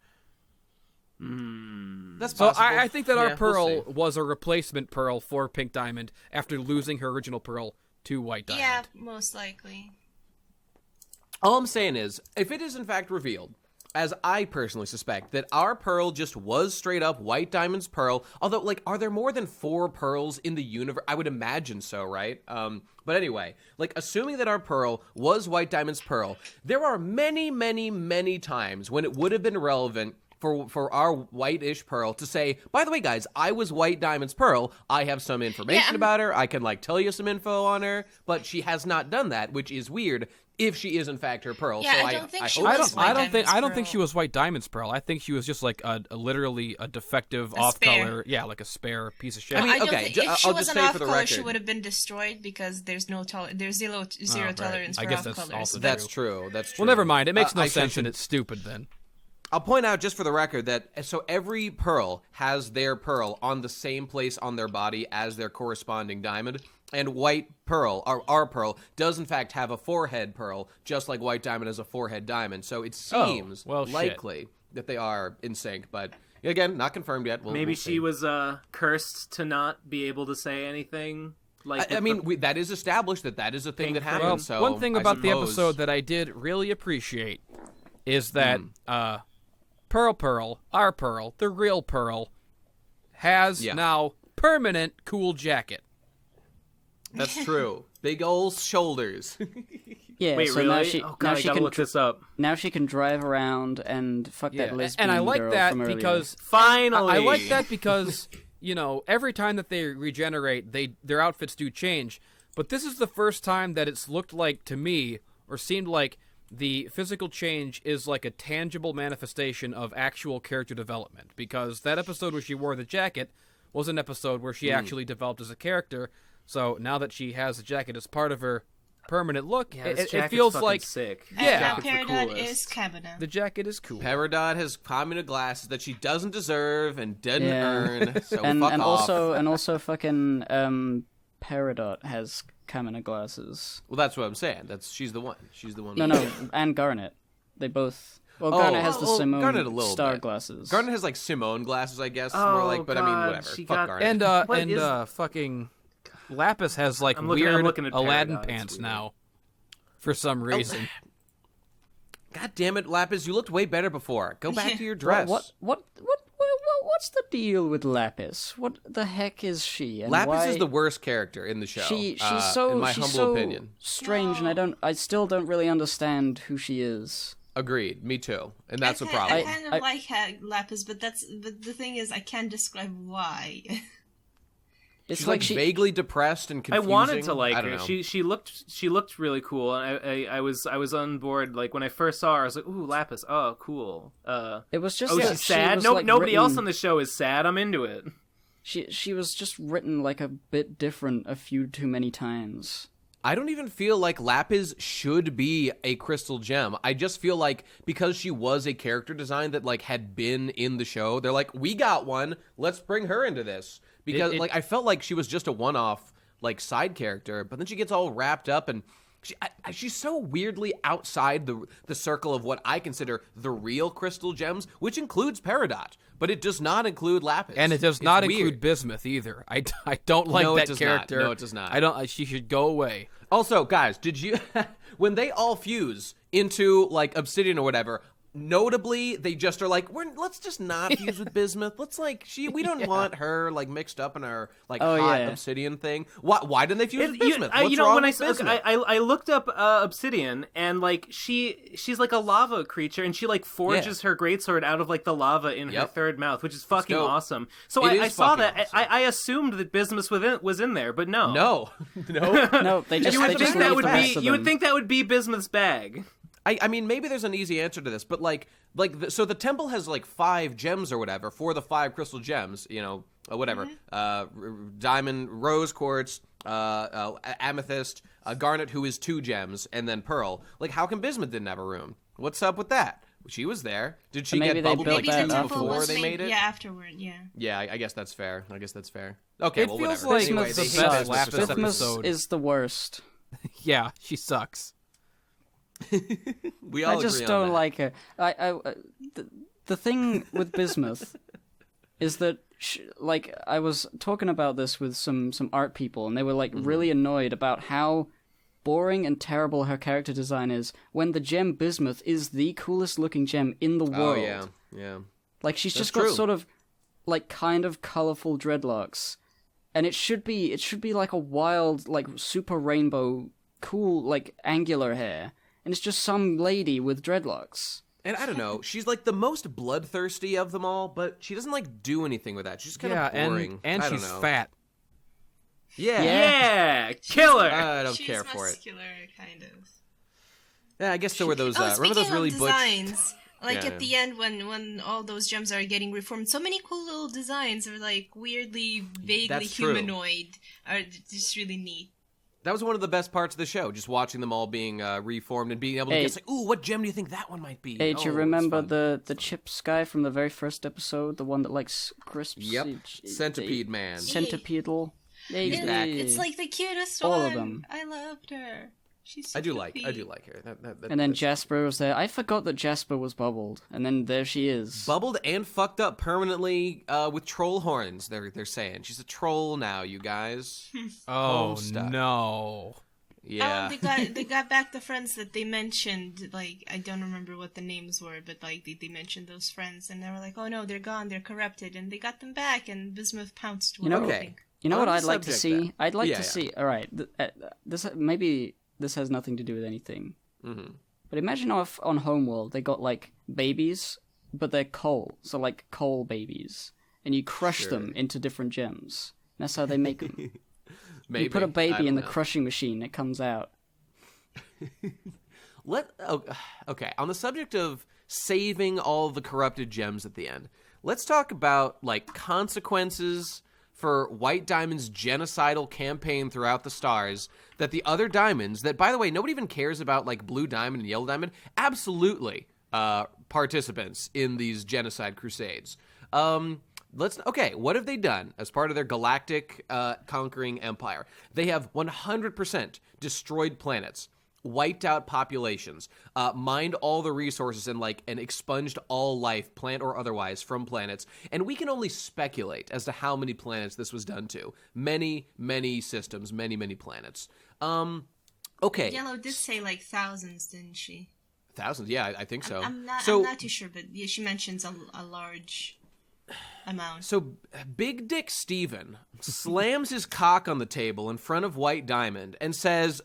That's so possible. I think that our Pearl was a replacement Pearl for Pink Diamond after losing her original Pearl to White Diamond. Yeah, most likely. All I'm saying is, if it is in fact revealed, as I personally suspect, that our Pearl just was straight up White Diamond's Pearl, although, like, are there more than 4 pearls in the universe? I would imagine so, right? But anyway, like, assuming that our Pearl was White Diamond's Pearl, there are many, many, many times when it would have been relevant for our white-ish Pearl to say, by the way, guys, I was White Diamond's Pearl. I have some information about her. I can, like, tell you some info on her. But she has not done that, which is weird if she is, in fact, her Pearl. Yeah, so I don't think she I was don't think she was White Diamond's Pearl. I think she was just, like, literally a defective, off-color... Yeah, like a spare piece of shit. I mean, don't okay, think, if she I'll was just an say for the off-color, record. she would have been destroyed because there's zero tolerance for I guess that's off-colors. also That's true. That's true. Well, never mind. It makes no sense and it's stupid then. I'll point out just for the record that so every Pearl has their Pearl on the same place on their body as their corresponding diamond. And White Pearl, our Pearl, does in fact have a forehead pearl, just like White Diamond has a forehead diamond. So it seems likely that they are in sync, but again, not confirmed yet. Maybe she was cursed to not be able to say anything. Like I mean, that is established that is a thing that happens. Well, so one thing about the episode that I did really appreciate is that Pearl, our Pearl, the real Pearl, has now permanent cool jacket. That's true. Big old shoulders. Yeah, wait, so really? now she gotta look this up. Now she can drive around and fuck that lesbian and I like girl that from earlier. because finally I like that because every time that they regenerate, their outfits do change. But this is the first time that it's looked like to me, or seemed like, the physical change is like a tangible manifestation of actual character development. Because that episode where she wore the jacket was an episode where she actually developed as a character. So now that she has the jacket as part of her permanent look, it feels like sick. Yeah, Peridot is Cabana. The jacket is cool. Peridot has Kamina glasses that she doesn't deserve and didn't earn. So and fuck off. Also fucking Peridot has Kamina glasses. Well, that's what I'm saying. She's the one. She's the one. No, and Garnet. They both. Well, Garnet has the Simone star glasses. Garnet has like Simone glasses, I guess. More like, but I mean, whatever. Fuck Garnet. And fucking Lapis has like weird Aladdin pants now, for some reason. God damn it, Lapis! You looked way better before. Go back to your dress. What's the deal with Lapis? What the heck is she? And Lapis is the worst character in the show. She's in my humble opinion, strange, and I still don't really understand who she is. Agreed. Me too. And that's a problem. I kind of like Lapis, but the thing is, I can't describe why. She's like vaguely depressed and confusing. I wanted to like her. Know. She looked really cool. And I was on board. Like when I first saw her, I was like, "Ooh, Lapis! Oh, cool." It was just she's sad. Nobody else on the show is sad. I'm into it. She was just written like a bit different a few too many times. I don't even feel like Lapis should be a crystal gem. I just feel like because she was a character design that like had been in the show, they're like, we got one. Let's bring her into this. Because I felt like she was just a one-off like side character, but then she gets all wrapped up and she's so weirdly outside the circle of what I consider the real crystal gems, which includes Peridot, but it does not include Lapis. And it does not include Bismuth either. I don't like that character. No, it does not. She should go away. Also, guys, did you when they all fuse into like Obsidian or whatever? Notably, they just are like, let's just not fuse with Bismuth. Let's like we don't want her like mixed up in our like hot Obsidian thing. Why didn't they fuse with Bismuth? What's wrong with Bismuth? I looked up Obsidian and like she's like a lava creature and she like forges her greatsword out of like the lava in her third mouth, which is fucking awesome. So I saw that. Awesome. I assumed that Bismuth was in there, but no. No. They just you would think that would be you would think that would be Bismuth's bag. I mean, maybe there's an easy answer to this, but so the temple has like 5 gems or whatever for the 5 crystal gems, whatever, diamond, rose quartz, amethyst, garnet, who is 2 gems, and then pearl. Like, how come Bismuth didn't have a room? What's up with that? She was there. Did she get bubbled like 2 before they made it? Yeah, afterward, yeah. Yeah, I guess that's fair. Okay, it well, feels whatever. like Anyway, the best Lapis Bismuth episode is the worst. Yeah, she sucks. We all I just agree don't on that. like her. The thing with Bismuth is that I was talking about this with some art people, and they were like really annoyed about how boring and terrible her character design is when the gem Bismuth is the coolest looking gem in the world. Oh yeah. Like she's That's just got true. sort of like kind of colorful dreadlocks, and it should be like a wild like super rainbow cool like angular hair. And it's just some lady with dreadlocks. And I don't know, she's like the most bloodthirsty of them all, but she doesn't like do anything with that. She's kind of boring. And I don't she's know. fat. Yeah, killer. I don't She's care for it. muscular, kind of. Yeah, I guess there were those. Remember those really designs? butch? Like at the end when all those gems are getting reformed, so many cool little designs are like weirdly, vaguely That's true. humanoid. Are just really neat. That was one of the best parts of the show, just watching them all being reformed and being able to guess, like, ooh, what gem do you think that one might be? Hey, do you it was remember fun. the Chips guy from the very first episode, the one that likes crisps? Yep, Centipede Man. Centipedal. It's like the cutest all one. of them. I loved her. She's so I do like her. And then Jasper was there. I forgot that Jasper was bubbled, and then there she is. Bubbled and fucked up permanently with troll horns. They're saying she's a troll now, you guys. Oh no. Yeah. They got back the friends that they mentioned. Like, I don't remember what the names were, but like they mentioned those friends, and they were like, "Oh no, they're gone. They're corrupted," and they got them back. And Bismuth pounced. You know, okay. You know On what the I'd like to subject see? then. I'd like to see. All right, this maybe this has nothing to do with anything. Mm-hmm. But imagine if on Homeworld they got like babies, but they're coal, so like coal babies, and you crush them into different gems. That's how they make them. Maybe. You put a baby in the know. crushing machine, it comes out. Okay, on the subject of saving all the corrupted gems at the end, let's talk about like consequences for White Diamond's genocidal campaign throughout the stars that the other diamonds, that by the way nobody even cares about, like Blue Diamond and Yellow Diamond, absolutely participants in these genocide crusades. What have they done as part of their galactic conquering empire? They have 100% destroyed planets, wiped out populations, mined all the resources, and expunged all life, plant or otherwise, from planets. And we can only speculate as to how many planets this was done to. Many, many systems, many, many planets. Okay. Yellow did say like thousands, didn't she? Thousands, yeah, I think so. I'm not too sure, but yeah, she mentions a large amount. So Big Dick Steven slams his cock on the table in front of White Diamond and says,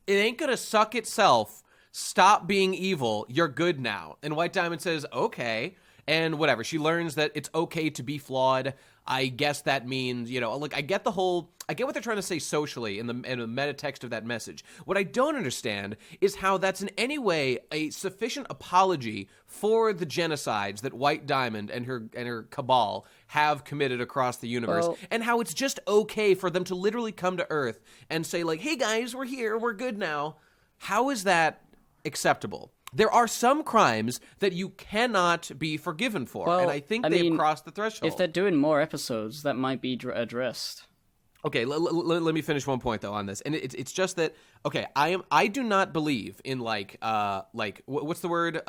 "It ain't gonna suck itself. Stop being evil. You're good now." And White Diamond says, "Okay." And whatever. She learns that it's okay to be flawed. I guess that means, I get what they're trying to say socially in the meta text of that message. What I don't understand is how that's in any way a sufficient apology for the genocides that White Diamond and her cabal have committed across the universe, and how it's just okay for them to literally come to Earth and say, like, "Hey guys, we're here, we're good now." How is that acceptable? There are some crimes that you cannot be forgiven for, and I think they've crossed the threshold. If they're doing more episodes, that might be addressed. Okay, let me finish one point though on this, and it's just that I do not believe in what's the word,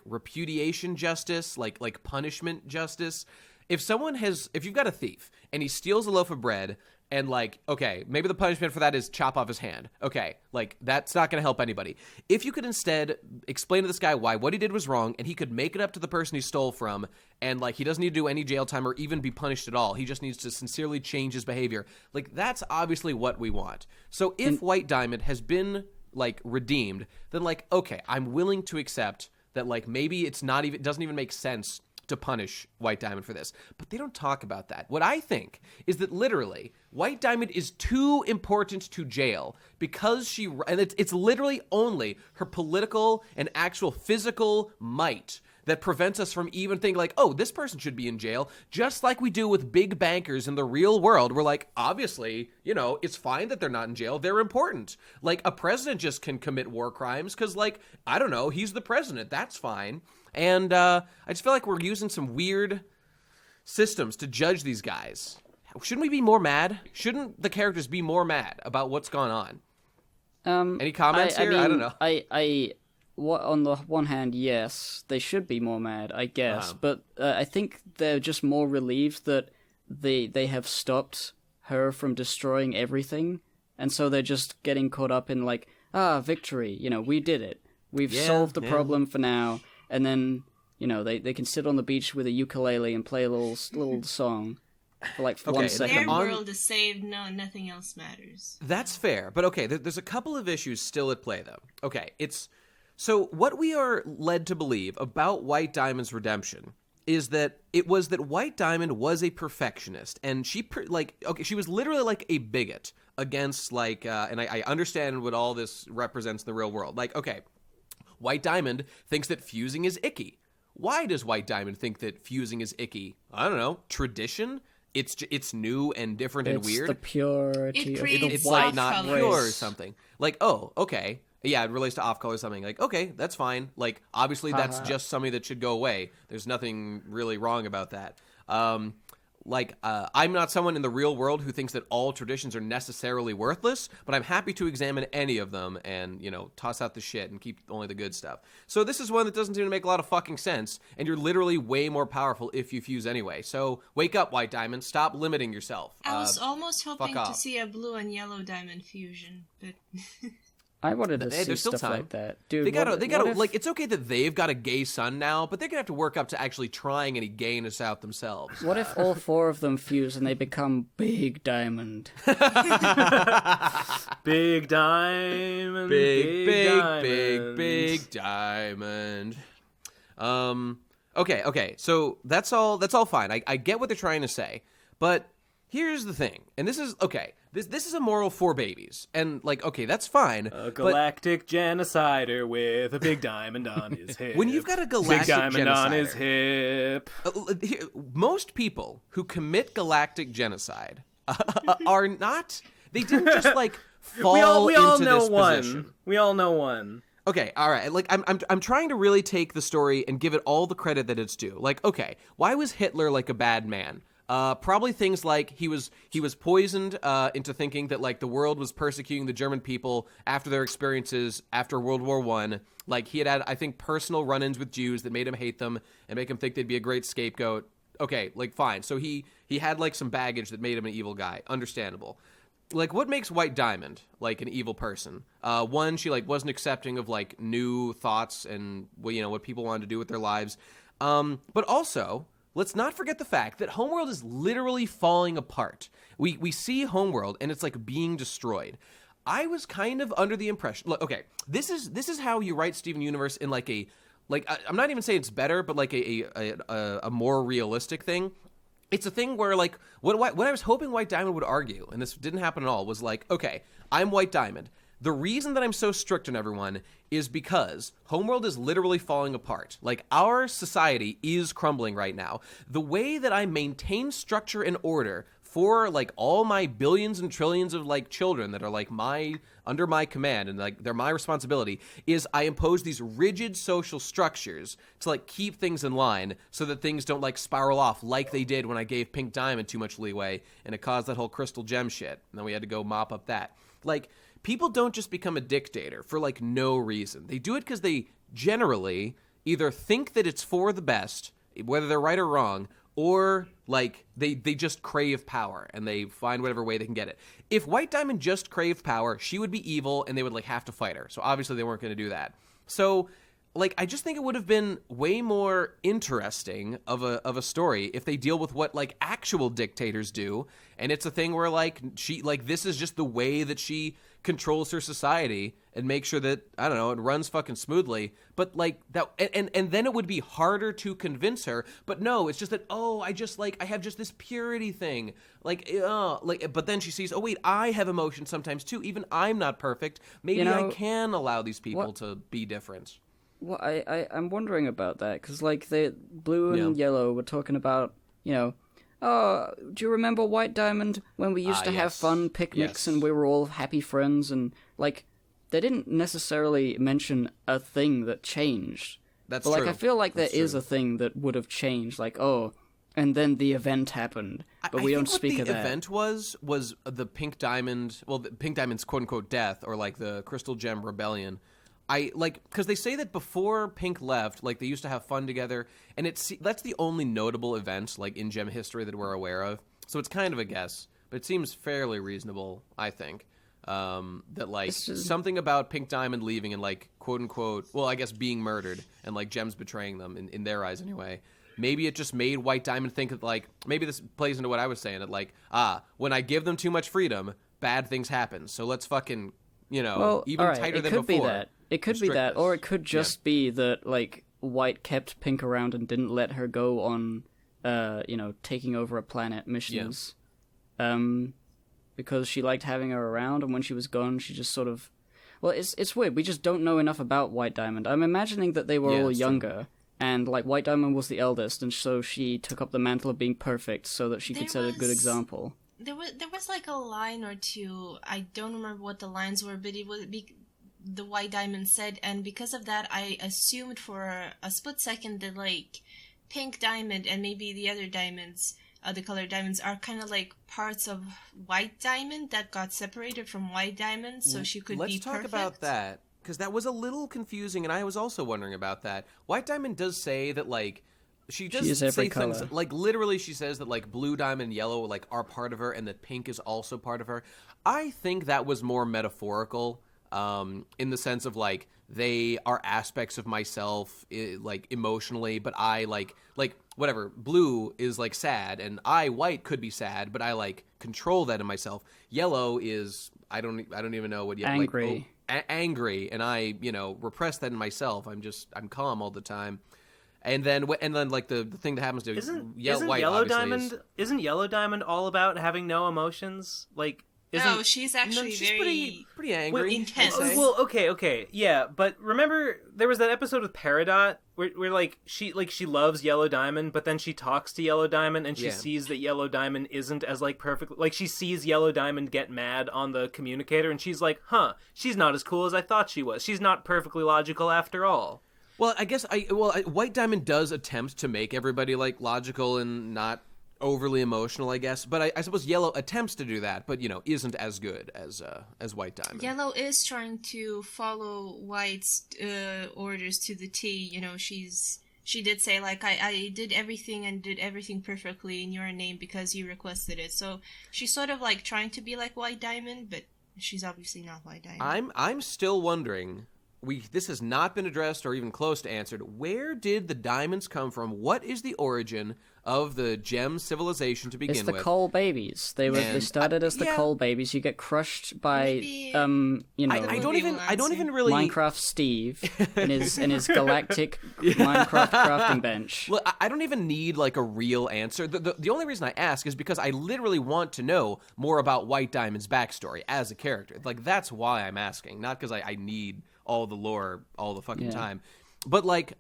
repudiation justice, like punishment justice. If you've got a thief and he steals a loaf of bread, and maybe the punishment for that is chop off his hand. Okay, that's not going to help anybody. If you could instead explain to this guy why what he did was wrong, and he could make it up to the person he stole from, and he doesn't need to do any jail time or even be punished at all. He just needs to sincerely change his behavior. That's obviously what we want. So if White Diamond has been redeemed, then okay, I'm willing to accept that maybe it doesn't even make sense to punish White Diamond for this. But they don't talk about that. What I think is that literally White Diamond is too important to jail because it's literally only her political and actual physical might that prevents us from even thinking oh, this person should be in jail, just like we do with big bankers in the real world. We're obviously, it's fine that they're not in jail. They're important. A president just can commit war crimes because, I don't know, he's the president. That's fine. And I just feel like we're using some weird systems to judge these guys. Shouldn't we be more mad? Shouldn't the characters be more mad about what's gone on? Any comments here? I don't know. On the one hand, yes, they should be more mad, I guess. But I think they're just more relieved that they have stopped her from destroying everything. And so they're just getting caught up in victory. We did it. We've solved the problem for now. And then, they can sit on the beach with a ukulele and play a little song for 1 second. Their world is saved. No, nothing else matters. That's fair. But there's a couple of issues still at play, though. Okay, so what we are led to believe about White Diamond's redemption is that White Diamond was a perfectionist, and she was literally a bigot against and I understand what all this represents in the real world. White Diamond thinks that fusing is icky. Why does White Diamond think that fusing is icky? I don't know. Tradition? It's new and different and weird. It's the purity of the it's white not race. pure or something. Oh, okay. Yeah, it relates to off-color or something. Okay, that's fine. Obviously that's just something that should go away. There's nothing really wrong about that. like, I'm not someone in the real world who thinks that all traditions are necessarily worthless, but I'm happy to examine any of them and, you know, toss out the shit and keep only the good stuff. So this is one that doesn't seem to make a lot of fucking sense, and you're literally way more powerful if you fuse anyway. So wake up, White Diamond. Stop limiting yourself. I was almost hoping to see a blue and yellow diamond fusion, but... I wanted to see stuff like that, dude. They gotta like. It's okay that they've got a gay son now, but they're gonna have to work up to actually trying any gayness out themselves. What if all 4 of them fuse and they become Big Diamond? Big Diamond, big Diamond. Okay. So that's all fine. I get what they're trying to say, but here's the thing, and this is okay. This is a moral for babies, and like, okay, that's fine. A galactic genocider with a big diamond on his hip. When you've got a galactic big diamond genocider on his hip, most people who commit galactic genocide are not. They didn't just like fall we all into know this one. position. We all know one. Okay, all right. Like, I'm trying to really take the story and give it all the credit that it's due. Like, okay, why was Hitler like a bad man? Probably things like he was poisoned into thinking that like the world was persecuting the German people after their experiences after World War I. Like he had I think personal run-ins with Jews that made him hate them and make him think they'd be a great scapegoat. Okay, like fine. So he had like some baggage that made him an evil guy. Understandable. Like what makes White Diamond like an evil person? One, she like wasn't accepting of like new thoughts and what people wanted to do with their lives. But also, let's not forget the fact that Homeworld is literally falling apart. We see Homeworld and it's like being destroyed. I was kind of under the impression. Look, okay, this is how you write Steven Universe in like I'm not even saying it's better, but like a more realistic thing. It's a thing where like what I was hoping White Diamond would argue, and this didn't happen at all, was like, okay, I'm White Diamond. The reason that I'm so strict on everyone is because Homeworld is literally falling apart. Like, our society is crumbling right now. The way that I maintain structure and order for, like, all my billions and trillions of, like, children that are, like, under my command and, like, they're my responsibility is I impose these rigid social structures to, like, keep things in line so that things don't, like, spiral off like they did when I gave Pink Diamond too much leeway and it caused that whole crystal gem shit. And then we had to go mop up that. Like, people don't just become a dictator for, like, no reason. They do it because they generally either think that it's for the best, whether they're right or wrong, or, like, they just crave power, and they find whatever way they can get it. If White Diamond just craved power, she would be evil, and they would, like, have to fight her. So, obviously, they weren't going to do that. So, like, I just think it would have been way more interesting of a story if they deal with what, like, actual dictators do, and it's a thing where, like, this is just the way that she controls her society and makes sure that, I don't know, it runs fucking smoothly, but, like, that, and then it would be harder to convince her, but no, it's just that, I have just this purity thing, but then she sees, oh, wait, I have emotions sometimes, too, even I'm not perfect, maybe I can allow these people to be different. Well, I'm wondering about that, because, like, the blue and yellow were talking about, oh, do you remember White Diamond when we used to have fun picnics and we were all happy friends? And, like, they didn't necessarily mention a thing that changed. That's true. But, like, I feel like That's there is true. a thing that would have changed. Like, oh, and then the event happened. But we don't speak of that. The event was the Pink Diamond, well, the Pink Diamond's quote-unquote death, or, like, the Crystal Gem Rebellion. Because they say that before Pink left, like, they used to have fun together, and that's the only notable event, like, in Gem history that we're aware of. So it's kind of a guess, but it seems fairly reasonable, I think, that, like, something about Pink Diamond leaving and, like, quote-unquote, well, I guess being murdered, and, like, Gem's betraying them, in their eyes anyway. Maybe it just made White Diamond think that, like, maybe this plays into what I was saying, that, like, when I give them too much freedom, bad things happen, so let's fucking, even tighter than before. It could be that. It could be that, or it could just be that, like, White kept Pink around and didn't let her go on, taking over a planet missions. Because she liked having her around, and when she was gone, she just sort of... Well, it's weird. We just don't know enough about White Diamond. I'm imagining that they were all younger, and, like, White Diamond was the eldest, and so she took up the mantle of being perfect so that she could set a good example. There was, like, a line or two. I don't remember what the lines were, but it was... the White Diamond said, and because of that, I assumed for a split second that, like, Pink Diamond and maybe the other diamonds the colored diamonds are kind of like parts of white diamond that got separated from white diamond, so she could Let's be talk perfect. about that, because that was a little confusing, and I was also wondering about that. White diamond does say that, like, she does say things, like, literally she says that, like, blue diamond and yellow, like, are part of her, and that pink is also part of her. I think that was more metaphorical, in the sense of, like, they are aspects of myself, like, emotionally, but I, like, whatever, blue is, like, sad, and white, could be sad, but I, like, control that in myself. Yellow is, I don't even know what yellow, angry. Like, angry, and I, repress that in myself. I'm calm all the time. And then like the thing that happens to isn't white, Yellow Diamond isn't Yellow Diamond all about having no emotions? Like, no, she's actually she's pretty angry. Intense. Well, okay, yeah, but remember there was that episode with Peridot where like she loves Yellow Diamond, but then she talks to Yellow Diamond and she sees that Yellow Diamond isn't as like perfect. Like she sees Yellow Diamond get mad on the communicator, and she's like, "Huh, she's not as cool as I thought she was. She's not perfectly logical after all." Well, I guess White Diamond does attempt to make everybody like logical and not overly emotional, I guess. But I suppose Yellow attempts to do that, but isn't as good as White Diamond. Yellow is trying to follow White's orders to the T. She did say, like, I did everything and did everything perfectly in your name because you requested it. So she's sort of like trying to be like White Diamond, but she's obviously not White Diamond. I'm still wondering. This has not been addressed or even close to answered. Where did the diamonds come from? What is the origin of the gem civilization to begin with? It's the coal babies. They started as the coal babies. You get crushed by Maybe, I don't even really Minecraft Steve in his galactic Minecraft crafting bench. Look, I don't even need like a real answer. The only reason I ask is because I literally want to know more about White Diamond's backstory as a character. Like that's why I'm asking, not because I need all the lore all the fucking time. But like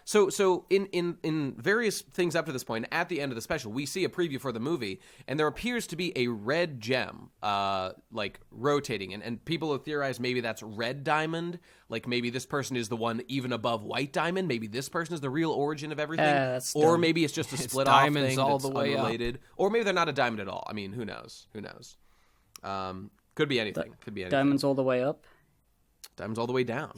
so in various things up to this point, at the end of the special, we see a preview for the movie, and there appears to be a red gem like rotating, and people have theorized maybe that's Red Diamond, like maybe this person is the one even above White Diamond, maybe this person is the real origin of everything, or maybe it's just a split off thing all that's the way unrelated, up. Or maybe they're not a diamond at all. I mean, who knows? Could be anything. Diamonds all the way up. Diamonds all the way down.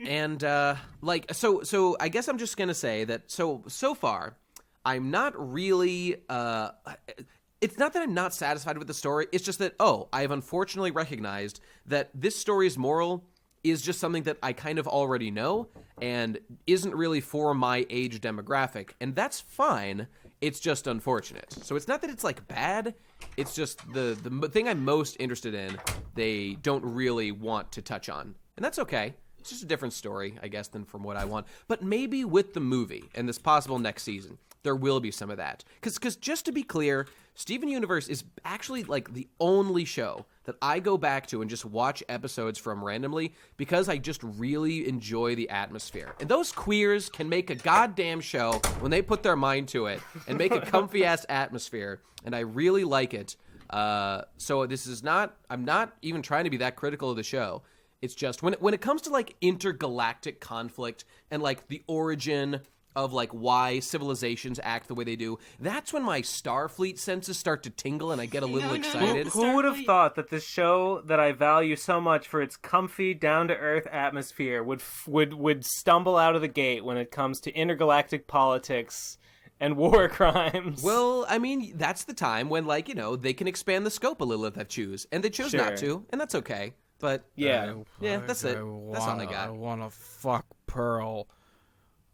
And so I guess I'm just gonna say that so far I'm not really it's not that I'm not satisfied with the story, it's just that I've unfortunately recognized that this story's moral is just something that I kind of already know and isn't really for my age demographic, and that's fine. It's just unfortunate. So it's not that it's like bad, it's just the thing I'm most interested in they don't really want to touch on. And that's okay. It's just a different story, I guess, than from what I want. But maybe with the movie and this possible next season, there will be some of that. Because just to be clear, Steven Universe is actually like the only show that I go back to and just watch episodes from randomly because I just really enjoy the atmosphere. And those queers can make a goddamn show when they put their mind to it and make a comfy-ass atmosphere, and I really like it. So this is not, I'm not even trying to be that critical of the show. It's just when it comes to like intergalactic conflict and like the origin of like why civilizations act the way they do, that's when my Starfleet senses start to tingle and I get a little excited. Who would have thought that this show that I value so much for its comfy, down-to-earth atmosphere would stumble out of the gate when it comes to intergalactic politics and war crimes? Well, I mean, that's the time when, like, they can expand the scope a little if they choose, and they chose not to, and that's okay. But that's it. That's all I got. I want to fuck Pearl.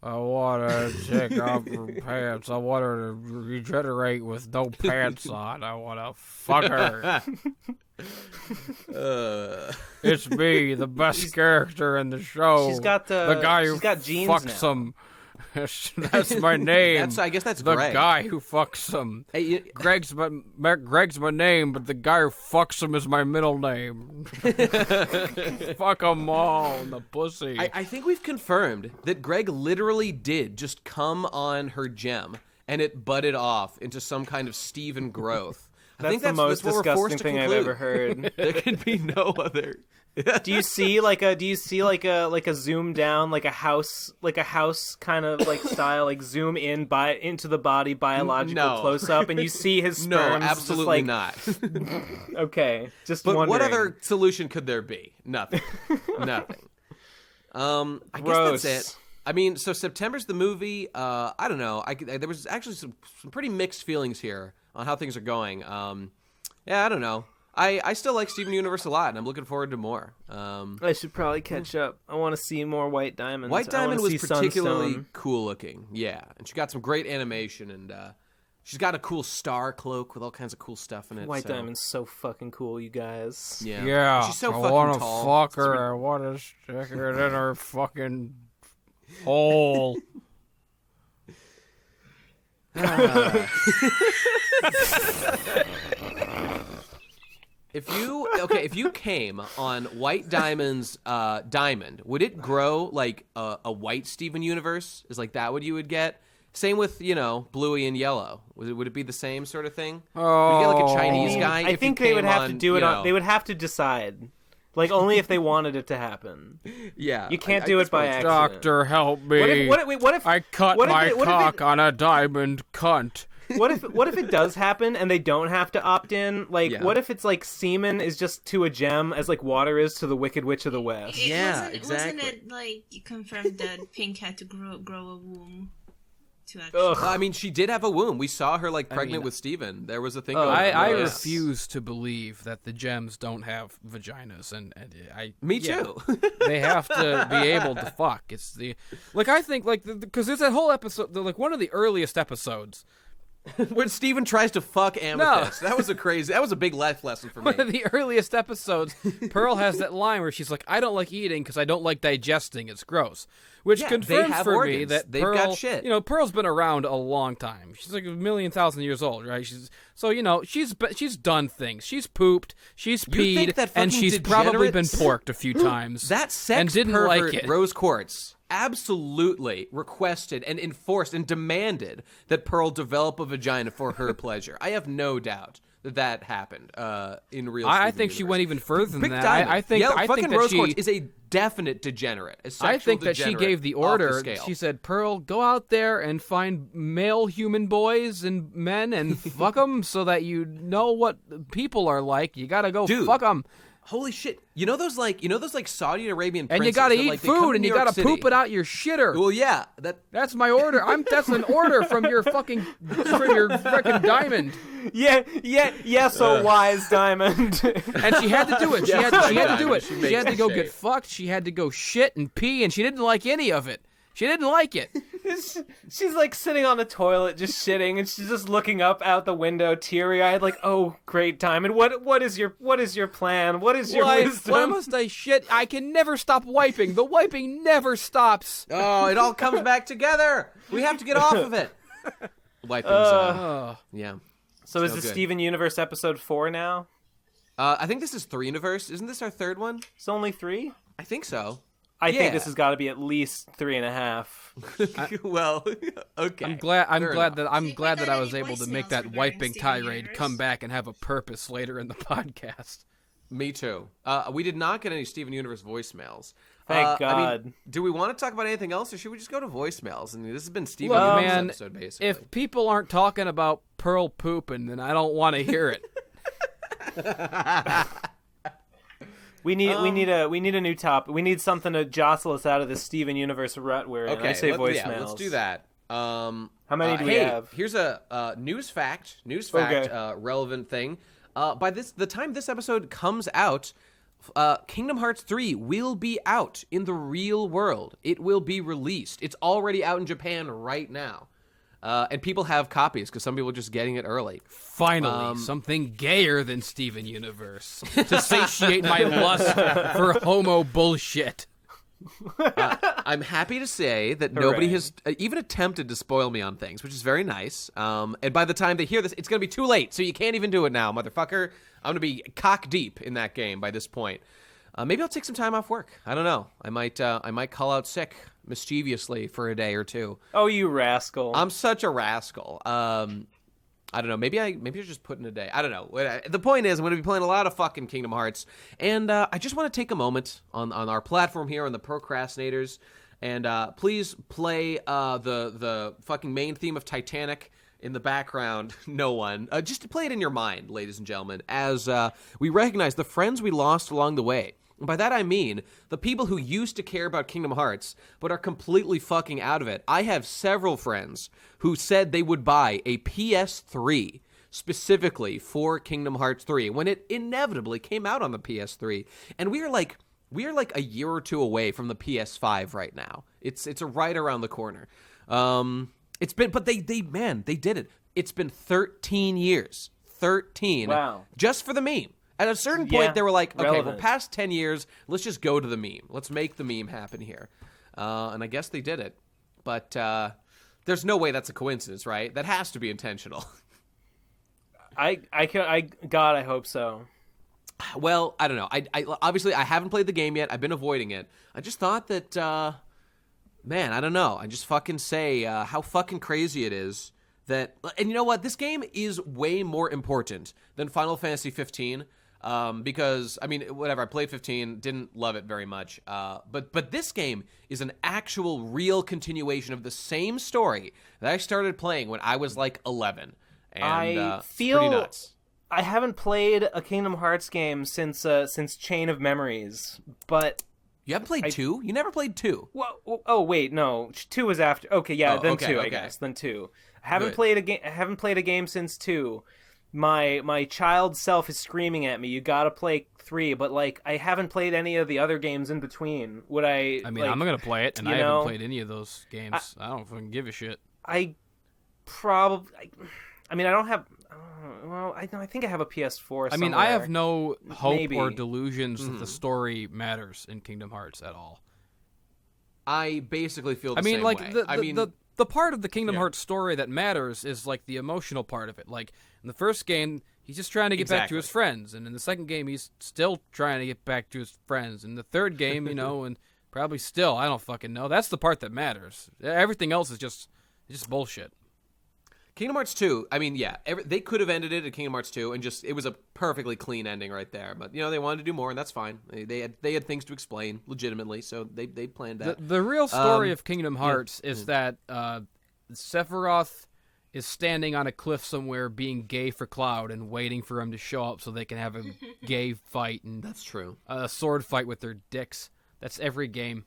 I want her to take off her pants. I want her to regenerate with no pants on. I want to fuck her. It's me, the best character in the show. She's got the guy who jeans fucks now. him. That's my name. I guess that's the Greg. Guy who fucks him. Hey, Greg's my name, but the guy who fucks him is my middle name. Fuck them all in the pussy. I think we've confirmed that Greg literally did just come on her gem, and it budded off into some kind of Steven growth. I think the most that's what we're forced disgusting to thing I've conclude. ever heard. There can be no other. Do you see like a zoom down, like a house kind of like style, like zoom in into the body biological close up, and you see his sperms? No, absolutely just like... not. Okay, just but wondering. what other solution could there be? Nothing. Nothing. I Gross. guess that's it. I mean, so September's the movie. I don't know. There was actually some pretty mixed feelings here on how things are going. Yeah, I don't know. I still like Steven Universe a lot, and I'm looking forward to more. I should probably catch up. I want to see more White Diamond. White Diamond was particularly cool looking. Yeah, and she got some great animation, and she's got a cool star cloak with all kinds of cool stuff in it. White Diamond's so fucking cool, you guys. Yeah. She's so I fucking wanna tall. fuck her. I want to stick her in her fucking hole. If you came on White Diamond's diamond, would it grow like a white Steven Universe? Is like that what you would get? Same with bluey and yellow. Would it be the same sort of thing? Oh, would you get like a Chinese guy? I think they would have to do it on. They would have to decide, like only if they wanted it to happen. Yeah, you can't do it by accident. Doctor, help me! What if I cut my cock on a diamond cunt? What if it does happen and they don't have to opt in? Like, what if it's like semen is just to a gem as like water is to the Wicked Witch of the West? Exactly. Wasn't it like you confirmed that Pink had to grow a womb? I mean, she did have a womb. We saw her like pregnant with Steven. There was a thing. I refuse to believe that the gems don't have vaginas, and me too. They have to be able to fuck. It's I think because there's that whole episode, like one of the earliest episodes. When Steven tries to fuck Amethyst. No. That was a big life lesson for me. One of the earliest episodes, Pearl has that line where she's like, I don't like eating because I don't like digesting. It's gross. Which confirms for organs. Me that They've Pearl, got shit. Pearl's been around a long time. She's like 1,000,000 years old, right? She's done things. She's pooped, she's peed, and she's probably been porked a few times. That sex and didn't pervert like it. Rose Quartz absolutely requested and enforced and demanded that Pearl develop a vagina for her pleasure. I have no doubt that happened in real. I think she went even further than that. I think fucking that Rose Quartz is a definite degenerate. I think that she gave the order. She said, "Pearl, go out there and find male human boys and men and fuck them, so that you know what people are like. You gotta go fuck them." Holy shit! You know those Saudi Arabian and princes you gotta that, eat food and you gotta City. poop it out your shitter. Well, yeah, that's my order. That's an order from your freaking diamond. Yeah. So wise diamond. And she had to do it. She had to do it. She had to go get fucked. She had to go shit and pee, and she didn't like any of it. She didn't like it. She's like sitting on the toilet just shitting, and she's just looking up out the window, teary-eyed, like, "Oh, great time! And what is your plan? What is your wisdom? Why must I shit? I can never stop wiping. The wiping never stops. Oh, it all comes back together. We have to get off of it. Wiping's yeah. So is this Steven Universe episode 4 now? I think this is THREEniverse. Isn't this our third one? It's only 3. I think so. I think this has got to be at least 3.5. Well, okay. I'm glad that I was able to make that wiping tirade come back and have a purpose later in the podcast. Me too. We did not get any Steven Universe voicemails. Thank God. I mean, do we want to talk about anything else, or should we just go to voicemails? I mean, this has been Steven Look, Universe man, episode, basically. If people aren't talking about Pearl pooping, then I don't want to hear it. We need a new topic. We need something to jostle us out of this Steven Universe rut we're in. Okay, I say voicemails. Yeah, let's do that. How many do we have? Here's a news fact, relevant thing. By the time this episode comes out, Kingdom Hearts 3 will be out in the real world. It will be released. It's already out in Japan right now. And people have copies because some people are just getting it early. Finally, something gayer than Steven Universe to satiate my lust for homo bullshit. I'm happy to say that nobody has even attempted to spoil me on things, which is very nice. And by the time they hear this, it's going to be too late, so you can't even do it now, motherfucker. I'm going to be cock deep in that game by this point. Maybe I'll take some time off work. I don't know. I might call out sick mischievously for a day or two. Oh, you rascal. I'm such a rascal. I don't know. Maybe I should just put in a day. I don't know. The point is, I'm going to be playing a lot of fucking Kingdom Hearts, and I just want to take a moment on our platform here on the Pro Crastinators, and please play the fucking main theme of Titanic in the background. No one. Just to play it in your mind, ladies and gentlemen, as we recognize the friends we lost along the way. And by that I mean the people who used to care about Kingdom Hearts but are completely fucking out of it. I have several friends who said they would buy a PS3 specifically for Kingdom Hearts 3 when it inevitably came out on the PS3. And we are like a year or two away from the PS5 right now. It's right around the corner. It's been, but they did it. It's been 13 years. 13. Wow. Just for the meme. At a certain point, they were like, okay, relevant. we're past 10 years. Let's just go to the meme. Let's make the meme happen here. And I guess they did it. But there's no way that's a coincidence, right? That has to be intentional. God, I hope so. Well, I don't know. I obviously, I haven't played the game yet. I've been avoiding it. I just thought that, man, I don't know. I just fucking say how fucking crazy it is that... And you know what? This game is way more important than Final Fantasy 15. Because, I mean, whatever, I played 15, didn't love it very much, but this game is an actual real continuation of the same story that I started playing when I was like 11, and I feel pretty nuts. I haven't played a Kingdom Hearts game since Chain of Memories, but... You haven't played 2? You never played 2? Well, oh, wait, no, 2 was after... Okay, yeah, then okay, 2, okay. I guess, then 2. I haven't played a game since 2. My child self is screaming at me, you gotta play 3, but, like, I haven't played any of the other games in between. Would I... I mean, I'm gonna play it, and I haven't played any of those games. I don't fucking give a shit. I probably... I mean, I don't have... well, I think I have a PS4 I mean, I have no hope Maybe. or delusions that the story matters in Kingdom Hearts at all. I basically feel the same way. The part of the Kingdom Hearts story that matters is, like, the emotional part of it. Like, in the first game, he's just trying to get back to his friends. And in the second game, he's still trying to get back to his friends. In the third game, you know, and probably still, I don't fucking know. That's the part that matters. Everything else is just bullshit. Kingdom Hearts 2, I mean, yeah, they could have ended it at Kingdom Hearts 2, and just, it was a perfectly clean ending right there. But, you know, they wanted to do more, and that's fine. They had things to explain, legitimately, so they planned that. The real story of Kingdom Hearts is that Sephiroth is standing on a cliff somewhere being gay for Cloud and waiting for him to show up so they can have a gay fight and that's true. A sword fight with their dicks. That's every game.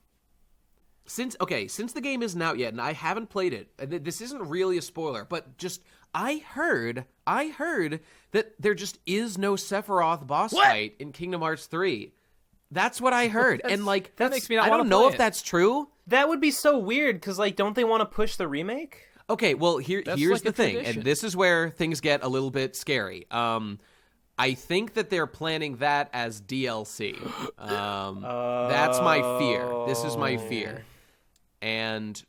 Since the game isn't out yet, and I haven't played it, this isn't really a spoiler, but just, I heard that there just is no Sephiroth boss fight in Kingdom Hearts 3. That's what I heard, and like, that makes me not I don't know if that's true. That would be so weird, because, like, don't they want to push the remake? Okay, well, here's like the thing, tradition. and this is where things get a little bit scary. I think that they're planning that as DLC. That's my fear. This is my fear. And,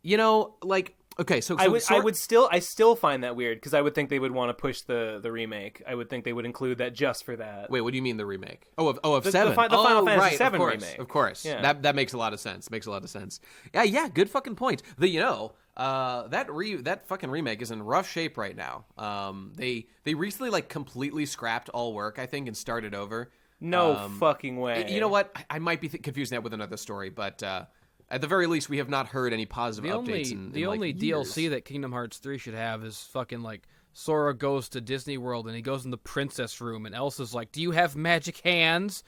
you know, like, okay, so I still find that weird, because I would think they would want to push the remake. I would think they would include that just for that. Wait, what do you mean the remake? Of 7? The Final Fantasy right, 7 remake. Of course. Yeah. That makes a lot of sense. Yeah, good fucking point. That fucking remake is in rough shape right now. They recently, like, completely scrapped all work, I think, and started over. No fucking way. You know what? I might be confusing that with another story, but at the very least, we have not heard any positive updates. The only years. DLC that Kingdom Hearts 3 should have is fucking, like, Sora goes to Disney World and he goes in the princess room and Elsa's like, "Do you have magic hands?"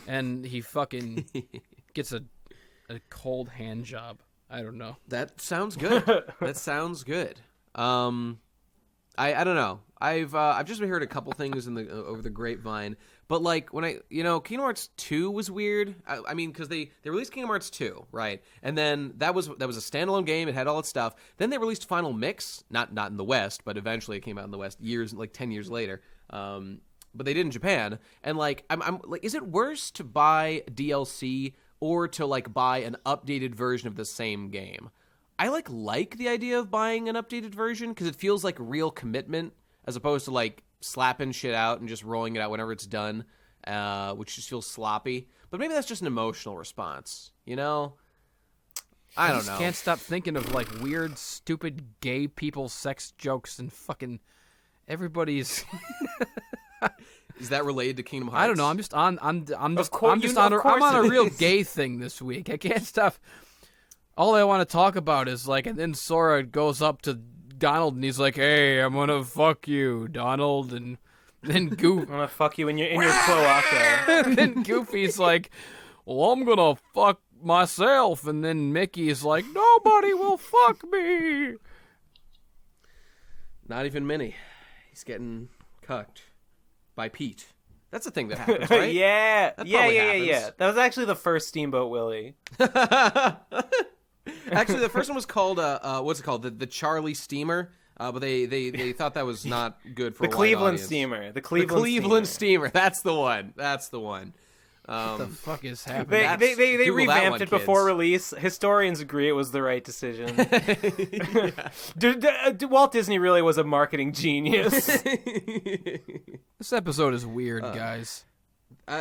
And he fucking gets a cold hand job. I don't know. That sounds good. I don't know. I've just heard a couple things over the grapevine, but like when Kingdom Hearts 2 was weird. I mean, because they released Kingdom Hearts 2, right? And then that was a standalone game. It had all its stuff. Then they released Final Mix, not in the West, but eventually it came out in the West 10 years later. But they did in Japan. And like, I'm like, is it worse to buy DLC or to like buy an updated version of the same game? I like the idea of buying an updated version because it feels like real commitment as opposed to like slapping shit out and just rolling it out whenever it's done, which just feels sloppy. But maybe that's just an emotional response, you know? I don't know. Can't stop thinking of like weird, stupid gay people sex jokes and fucking everybody's. Is that related to Kingdom Hearts? I don't know. I'm just on. I'm just I'm on a real gay thing this week. I can't stop. All I want to talk about is like, and then Sora goes up to Donald and he's like, "Hey, I'm gonna fuck you, Donald," and then Goofy. I'm gonna fuck you in your cloaca. And then Goofy's like, "Well, I'm gonna fuck myself," and then Mickey's like, "Nobody will fuck me." Not even Minnie. He's getting cucked by Pete. That's a thing that happens, right? Yeah. That Yeah. happens. That was actually the first Steamboat Willie. Actually, the first one was called what's it called? The Charlie Steamer. But they thought that was not good for The a wide Cleveland audience. Steamer. The Cleveland Steamer. That's the one. What the fuck is happening? They Google that revamped one, it before kids. release. Historians agree it was the right decision. Walt Disney really was a marketing genius. This episode is weird, guys.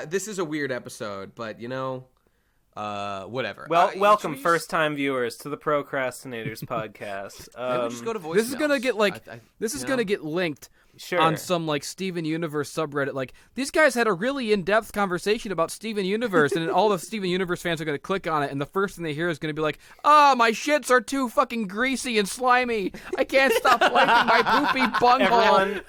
This is a weird episode, but whatever. Well, welcome, should we first-time viewers, to the Pro Crastinators podcast. Maybe we just go to voicemails. This is gonna get like this is gonna get linked Sure. on some like Steven Universe subreddit. Like these guys had a really in-depth conversation about Steven Universe, and then all the Steven Universe fans are gonna click on it, and the first thing they hear is gonna be like, "Ah, my shits are too fucking greasy and slimy. I can't stop wiping my poopy bunghole."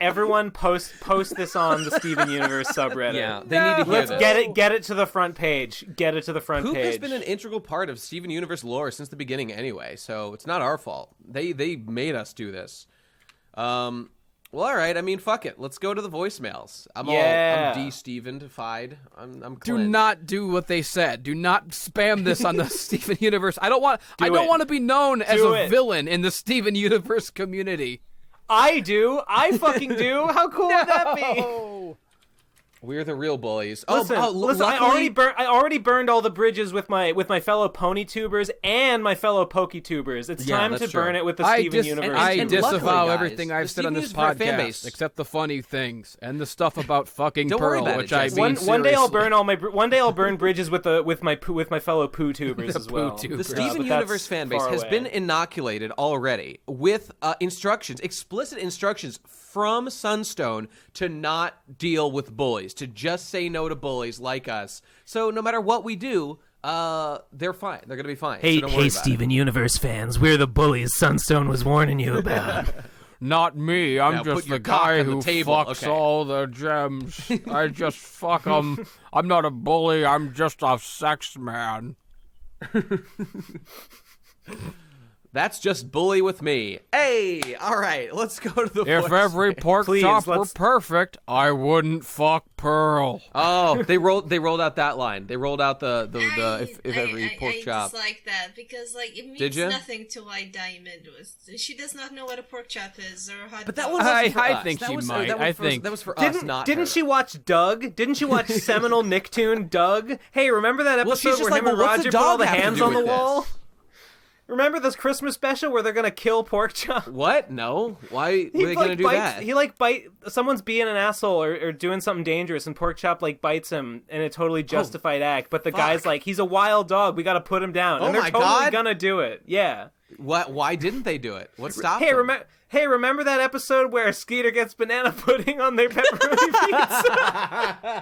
Everyone, post this on the Steven Universe subreddit. Yeah, they need to hear Let's this. get it to the front page. Get it to the front Poop page. has been an integral part of Steven Universe lore since the beginning anyway, so it's not our fault. They made us do this. Well, all right. I mean, fuck it. Let's go to the voicemails. I'm de-Steven-ified. I'm Do Clint. not do what they said. Do not spam this on the Steven Universe. I don't want it. to be known as Do a it. villain in the Steven Universe community. I do. I fucking do. How cool would that be? We're the real bullies. Listen, luckily, I already burned all the bridges with my fellow pony tubers and my fellow pokey tubers. It's time to that's true. burn it with the I Steven Universe. and disavow luckily, guys, everything I've the said on Steven this Universe fan podcast, base- except the funny things and the stuff about fucking Don't worry Pearl, about it, which I Jesse. mean One day I'll seriously. burn bridges with my fellow poo tubers as well. poo tubers. The Steven but that's Universe fan base far has away. been inoculated already with explicit instructions from Sunstone to not deal with bullies, to just say no to bullies like us. So no matter what we do, they're fine. They're going to be fine. So don't worry about it. Universe fans, we're the bullies Sunstone was warning you about. Not me. I'm Now put just your the cock guy on the who table. fucks Okay. all the gems. I just fuck them. I'm not a bully. I'm just a sex man. That's just bully with me. Hey, all right, let's go to the If voicemail. every pork Please, chop were let's- perfect, I wouldn't fuck Pearl. Oh, they rolled out that line. They rolled out the if every pork I chop. dislike that because it Did means ya? nothing to White Diamond. She does not know what a pork chop is or hot But that dog. one wasn't for I us. think that she was, might. That was I for, think- that was for us, not her. Didn't she watch Doug? Didn't she watch seminal Nicktoon Doug? Hey, remember that Well, she's episode just where like, him and well, what's Roger a put all dog the have to hands do on the with wall? this? Remember this Christmas special where they're gonna kill pork chop? What? No. Why were they gonna do that? He someone's being an asshole or doing something dangerous, and pork chop bites him in a totally justified act. But the guy's like, he's a wild dog. We got to put him down. Oh and they're my totally God. gonna do it. Yeah. What? Why didn't they do it? What stopped Hey, them? remember that episode where Skeeter gets banana pudding on their pepperoni pizza?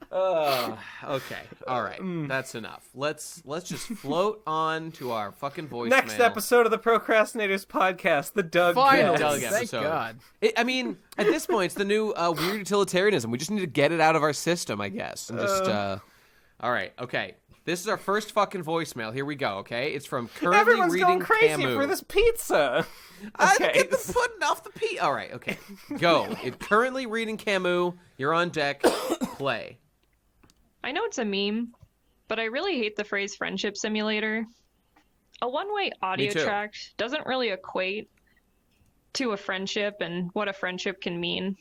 Okay. All right. That's enough. Let's just float on to our fucking voicemail. Next episode of the Procrastinators podcast, the Doug. Finally, Doug thank episode. God. I mean, at this point, it's the new weird utilitarianism. We just need to get it out of our system, I guess. And just, all right. Okay. This is our first fucking voicemail. Here we go. Okay. It's from currently Everyone's reading going crazy Camus. for this pizza. I Okay. get the pudding off the pea. All right. Okay. Go. It currently reading Camus. You're on deck. Play. I know it's a meme, but I really hate the phrase friendship simulator. A one-way audio too. track doesn't really equate to a friendship and what a friendship can mean.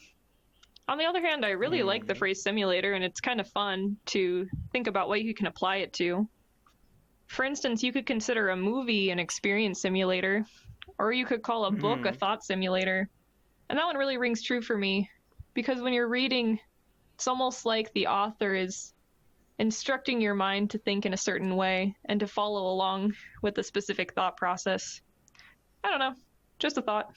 On the other hand, I really like the phrase simulator, and it's kind of fun to think about what you can apply it to. For instance, you could consider a movie an experience simulator, or you could call a book a thought simulator. And that one really rings true for me, because when you're reading, it's almost like the author is instructing your mind to think in a certain way and to follow along with a specific thought process. I don't know, just a thought.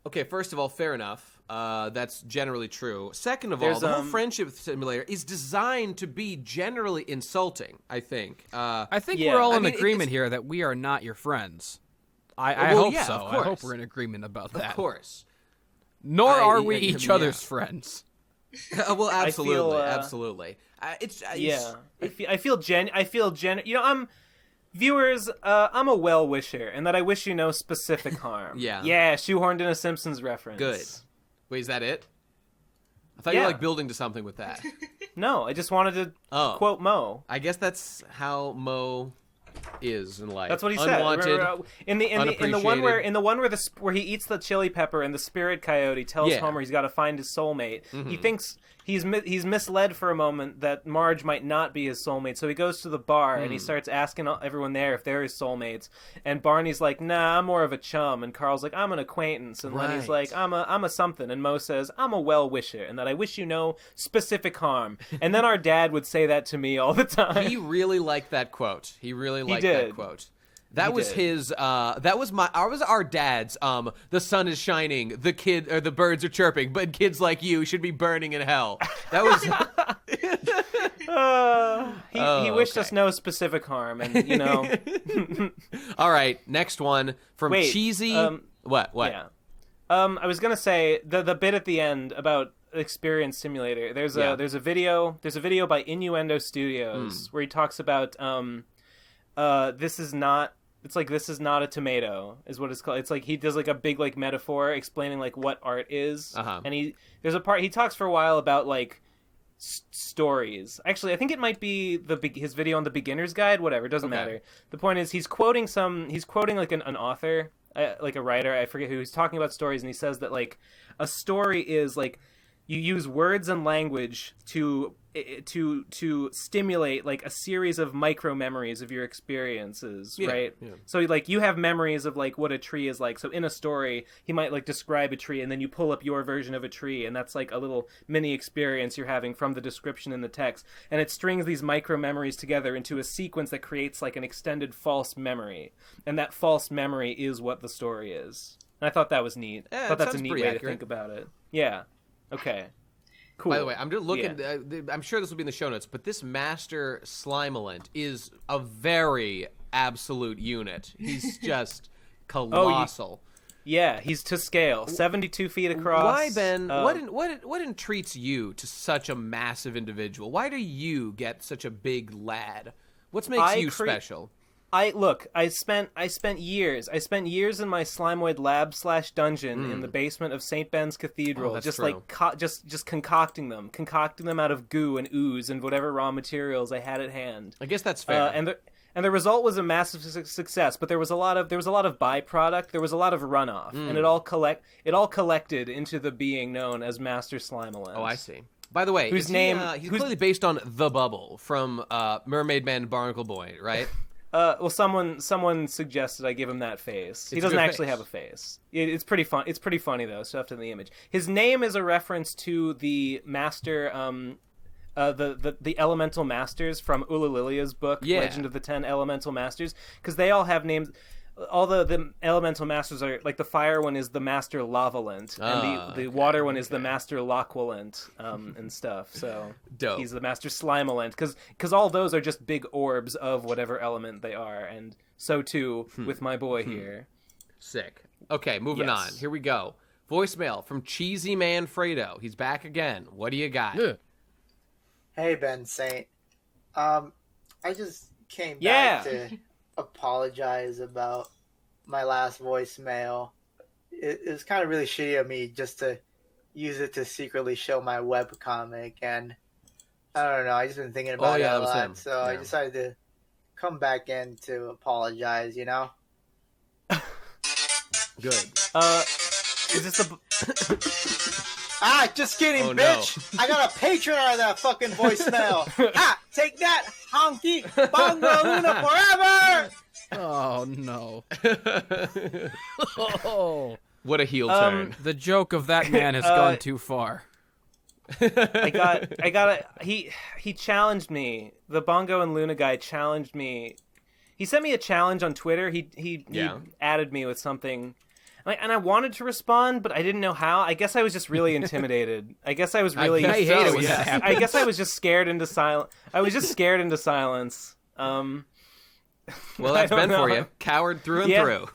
Okay, first of all, fair enough. That's generally true. Second of all, the whole friendship simulator is designed to be generally insulting, I think. I think we're all in agreement here that we are not your friends. I hope so. I hope we're in agreement about that. Of course. Nor are we each other's friends. Well, absolutely, absolutely. I feel you know, viewers, I'm a well-wisher, and that I wish you no specific harm. Yeah, shoehorned in a Simpsons reference. Good. Wait, is that it? I thought you were like building to something with that. No, I just wanted to quote Mo. I guess that's how Mo is in life. That's what he Unwanted, said. In the one where he eats the chili pepper and the spirit coyote tells Homer he's got to find his soulmate. Mm-hmm. He thinks he's misled for a moment that Marge might not be his soulmate, so he goes to the bar and he starts asking everyone there if they're his soulmates. And Barney's like, "Nah, I'm more of a chum." And Carl's like, "I'm an acquaintance." And Lenny's like, "I'm a something." And Mo says, "I'm a well-wisher, and that I wish you no specific harm." And then our dad would say that to me all the time. He really liked that quote. He really liked that quote. That was his. That was our dad's. The sun is shining. The birds are chirping. But kids like you should be burning in hell. That was. He wished us no specific harm, and you know. All right, next one from Cheesy. What? Yeah. I was gonna say the bit at the end about Experience Simulator. There's a video by Innuendo Studios where he talks about this is not a tomato is what it's called. It's like he does like a big like metaphor explaining like what art is. And there's a part he talks for a while about like stories. Actually, I think it might be his video on the beginner's guide, whatever, it doesn't matter. The point is he's quoting like an author, like a writer, I forget who, he's talking about stories, and he says that like a story is like you use words and language to stimulate like a series of micro memories of your experiences, right? Yeah. So like you have memories of like what a tree is like. So in a story, he might like describe a tree, and then you pull up your version of a tree, and that's like a little mini experience you're having from the description in the text, and it strings these micro memories together into a sequence that creates like an extended false memory, and that false memory is what the story is. And I thought that was neat. I thought that's a neat way to think about it. Yeah. Okay. Cool. By the way, I'm just looking. I'm sure this will be in the show notes, but this Master Slimeoid is a very absolute unit. He's just colossal. He's to scale. 72 feet across. Why, Ben? What entreats you to such a massive individual? Why do you get such a big lad? What makes you special? I spent years in my Slimeoid lab / dungeon in the basement of St. Ben's Cathedral, just concocting them out of goo and ooze and whatever raw materials I had at hand. I guess that's fair. And the result was a massive success, but there was a lot of byproduct, there was a lot of runoff, and it all collected into the being known as Master Slimeoid. Oh, I see. By the way, he's clearly based on The Bubble from Mermaid Man and Barnacle Boy, right? Well, someone suggested I give him that face. He doesn't actually have a face. It's pretty fun. It's pretty funny though. Stuffed in the image. His name is a reference to the master, the Elemental Masters from Ulalilia's book, Legend of the 10 Elemental Masters, because they all have names. All the Elemental Masters are like the fire one is the Master Lavalent, and the water one is the Master Loqualent, and stuff. So dope. He's the Master Slimeolent, because all those are just big orbs of whatever element they are, and so too with my boy here. Sick. Okay, moving on. Here we go. Voicemail from Cheesy Man Fredo. He's back again. What do you got? Hey, Ben Saint. I just came back to apologize about my last voicemail. It was kind of really shitty of me just to use it to secretly show my webcomic, and I don't know, I just been thinking about it a lot, so I decided to come back in to apologize, you know? Good. Is this the... Just kidding, bitch! No. I got a patron out of that fucking voicemail! Take that, honky! Bongo Luna forever! Oh, no. What a heel turn. The joke of that man has gone too far. He challenged me. The Bongo and Luna guy challenged me. He sent me a challenge on Twitter. He added me with something. And I wanted to respond, but I didn't know how. I guess I was just really intimidated. I guess I was really. I hate it when that happens. I guess I was just scared into silence. Well, that's Ben for you. Coward through and through.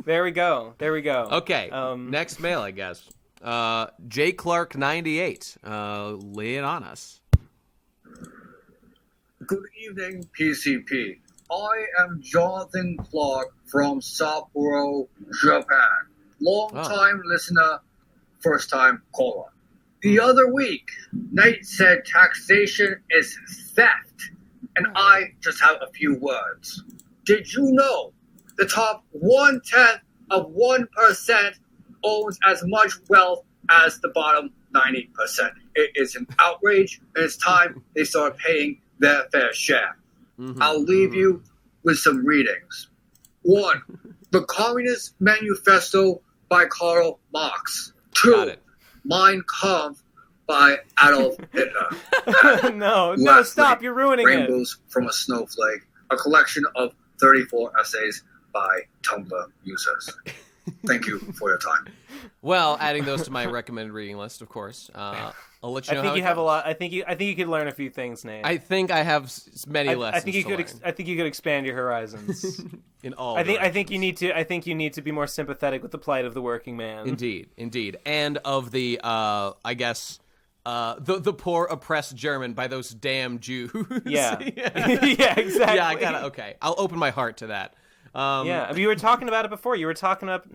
There we go. Okay. Next mail, I guess. J. Clark 98. Lay it on us. Good evening, PCP. I am Jonathan Clark from Sapporo, Japan. Long-time listener, first-time caller. The other week, Nate said taxation is theft, and I just have a few words. Did you know the top 1/10 of 1% owns as much wealth as the bottom 90%? It is an outrage, and it's time they start paying their fair share. I'll leave you with some readings. 1. The Communist Manifesto by Karl Marx. 2. Mein Kampf by Adolf Hitler. No, stop, you're ruining Rainbows from a Snowflake, a collection of 34 essays by Tumblr users. Thank you for your time. Well, adding those to my recommended reading list, of course. I'll let you know. I think you have a lot. I think you could learn a few things, Nate. I think I have many lessons. I think you could. I think you could expand your horizons in all. I think you need to. I think you need to be more sympathetic with the plight of the working man. Indeed, and of the I guess. The poor oppressed German by those damn Jews. Yeah. Yeah, exactly. Yeah, I gotta. Okay, I'll open my heart to that. Yeah, I mean, you were talking about it before. You were talking about,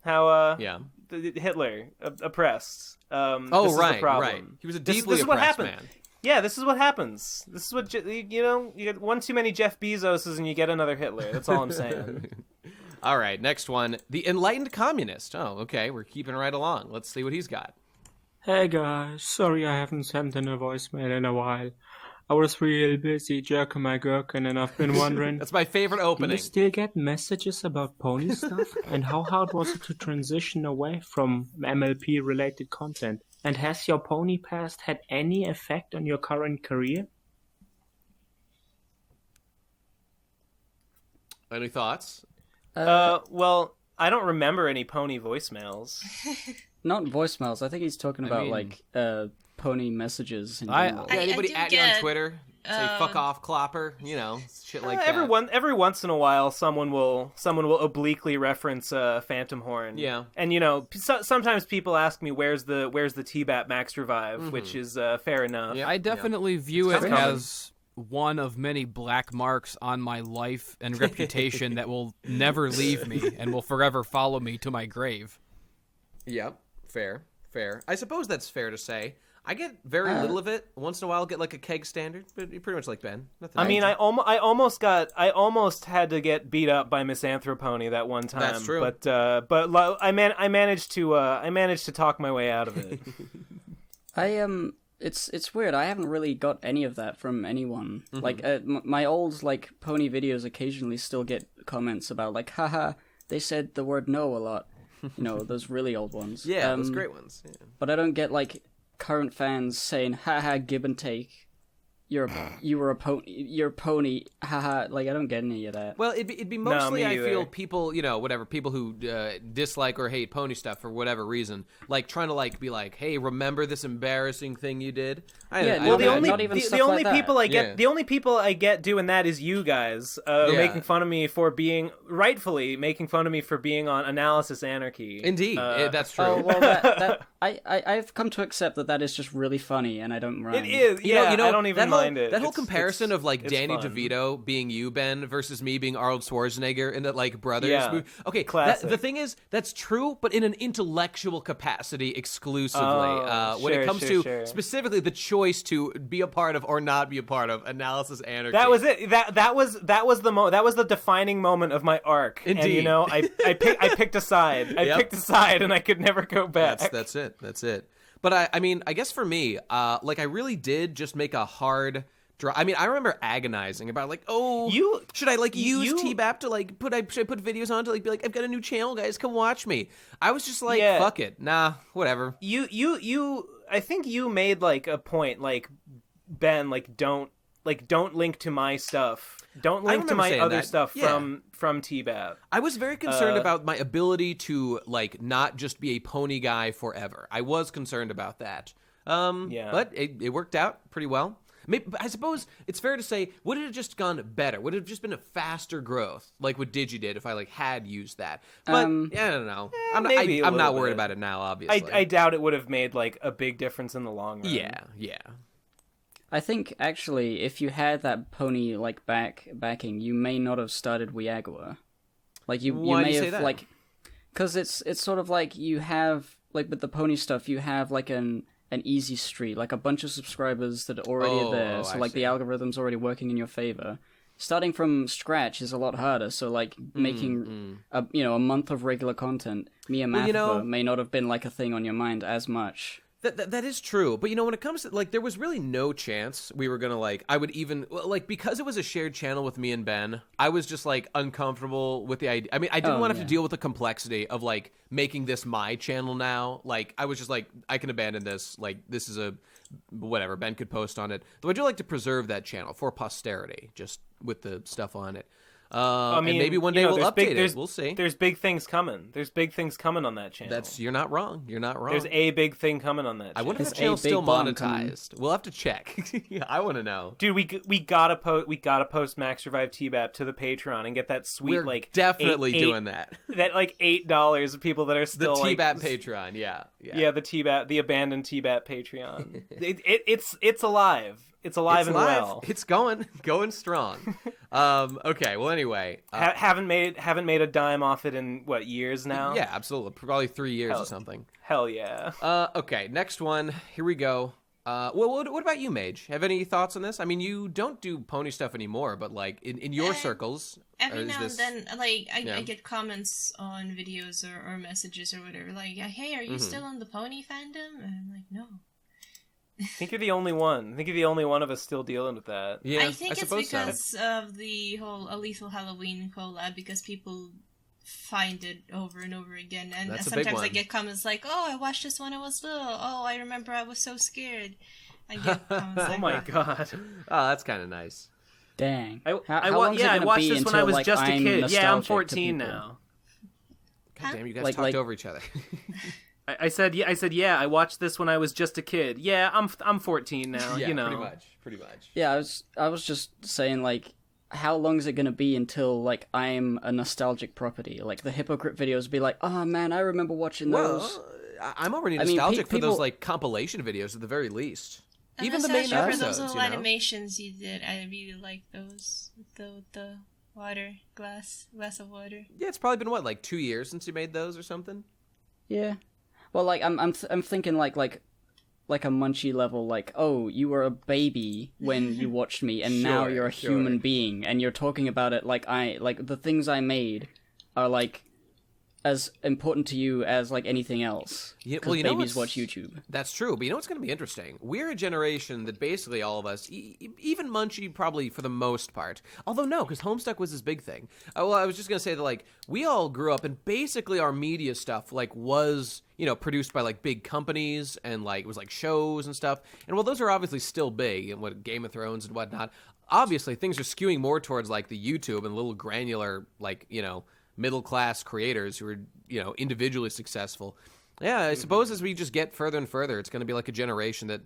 how Hitler oppressed. Right. He was a deeply oppressed man. Yeah, this is what happens. This is what you get one too many Jeff Bezoses and you get another Hitler. That's all I'm saying. All right, next one. The Enlightened Communist. Oh, okay, we're keeping right along. Let's see what he's got. Hey guys, sorry I haven't sent in a voicemail in a while. I was real busy jerking my gherkin and I've been wondering... That's my favorite opening. Do you still get messages about pony stuff? And how hard was it to transition away from MLP-related content? And has your pony past had any effect on your current career? Any thoughts? Well, I don't remember any pony voicemails. Not voicemails. I think he's talking about pony messages. In general. Anybody at you on Twitter? Say "fuck off, Clopper," shit like that. Every once in a while, someone will obliquely reference Phantom Horn. Yeah, and sometimes people ask me where's the T-Bat Max Revive, which is fair enough. Yeah, I definitely view it as one of many black marks on my life and reputation that will never leave me and will forever follow me to my grave. Yep. Fair. I suppose that's fair to say. I get very little of it. Once in a while, I'll get like a keg standard, but pretty much like Ben. Nothing I almost had to get beat up by Misanthropony that one time. That's true. But I managed to talk my way out of it. It's weird. I haven't really got any of that from anyone. Like my old pony videos occasionally still get comments about haha, they said the word no a lot. Those really old ones. Yeah, those great ones. Yeah. But I don't get current fans saying haha, give and take. You're a pony, haha. I don't get any of that. Well, it'd be mostly, I feel, people, people who dislike or hate pony stuff for whatever reason, trying to be hey, remember this embarrassing thing you did? The only people I get doing that is you guys making fun of me for being on Analysis Anarchy. Indeed, that's true. Oh, well, I've come to accept that is just really funny, and I don't mind. It is. I don't even mind it. That whole comparison of Danny DeVito being you, Ben, versus me being Arnold Schwarzenegger in that brothers movie. Okay, the thing is, that's true, but in an intellectual capacity exclusively. When it comes to specifically the choice to be a part of or not be a part of Analysis Anarchy. That was it. That was the defining moment of my arc. Indeed. And I picked a side. I picked a side, and I could never go back. That's it. But I mean, I guess for me, I really did just make a hard draw. I mean, I remember agonizing about should I use TBAP to should I put videos on to be I've got a new channel, guys, come watch me. I was just fuck it, nah, whatever. I think you made a point, Ben, don't don't link to my stuff. Don't link to my other stuff from TBAP. I was very concerned about my ability to not just be a pony guy forever. I was concerned about that. But it worked out pretty well. I suppose it's fair to say, would it have just gone better? Would it have just been a faster growth, like what Digi did, if I had used that? But I don't know. I'm not worried about it now. Obviously, I doubt it would have made a big difference in the long run. Yeah. I think actually, if you had that pony backing, you may not have started Weagua. You Why may do you say have that? because it's sort of you have with the pony stuff, you have an easy street, a bunch of subscribers that already are there, so the algorithm's already working in your favor. Starting from scratch is a lot harder, so making a month of regular content, Mia Mathifa may not have been a thing on your mind as much. That is true, but when it comes to there was really no chance we were gonna I would even because it was a shared channel with me and Ben. I was just uncomfortable with the idea. I mean, I didn't want to have to deal with the complexity of making this my channel now. I was just I can abandon this. This is a whatever. Ben could post on it. Though I do like to preserve that channel for posterity, just with the stuff on it. And maybe one day we'll update it. We'll see. There's big things coming. There's big things coming on that channel. You're not wrong. There's a big thing coming on that channel. I wonder if the channel's still monetized. We'll have to check. I want to know. Dude, we gotta post Max Revive TBAP to the Patreon and get that sweet We're definitely doing that. That $8 of people that are still the TBAP Patreon. Yeah, the TBAP, the abandoned TBAP Patreon. It's alive. It's alive and well. It's going strong. Okay. Well, anyway, haven't made a dime off it in years now? Yeah, absolutely. Probably 3 years or something. Hell yeah. Okay. Next one. Here we go. Well, what about you, Mage? Have any thoughts on this? I mean, you don't do pony stuff anymore, but in your circles, every now and then, I get comments on videos or messages or whatever, hey, are you still on the pony fandom? And I'm no. I think you're the only one. I think you're the only one of us still dealing with that. Yeah, I think it's because of the whole A Lethal Halloween collab, because people find it over and over again. And sometimes I get comments oh, I watched this when I was little. Oh, I remember I was so scared. I get comments oh my god. Oh, that's kind of nice. Dang. I watched this when I was just a kid. Yeah, I'm 14 now. God damn, you guys talked over each other. I said, yeah, I watched this when I was just a kid. Yeah, I'm 14 now, yeah, pretty much. Yeah, I was just saying, how long is it going to be until, I'm a nostalgic property? The Hypocrite videos be oh, man, I remember watching those. I'm already nostalgic for those, compilation videos at the very least. Even the main episodes, for those little animations you did, I really like those. The water, glass of water. Yeah, it's probably been, 2 years since you made those or something? Yeah. Well, I'm thinking like a Munchie level, oh, you were a baby when you watched me, and now you're a human being, and you're talking about it the things I made are as important to you as anything else. Yeah, well, babies watch YouTube. That's true, but what's going to be interesting? We're a generation that basically all of us, even Munchie probably for the most part, although no, because Homestuck was his big thing. Well, I was just going to say that we all grew up and basically our media stuff was produced by big companies and it was shows and stuff. And while those are obviously still big and what Game of Thrones and whatnot, obviously things are skewing more towards the YouTube and little granular middle-class creators who are, individually successful. Yeah, I suppose as we just get further and further, it's going to be a generation that,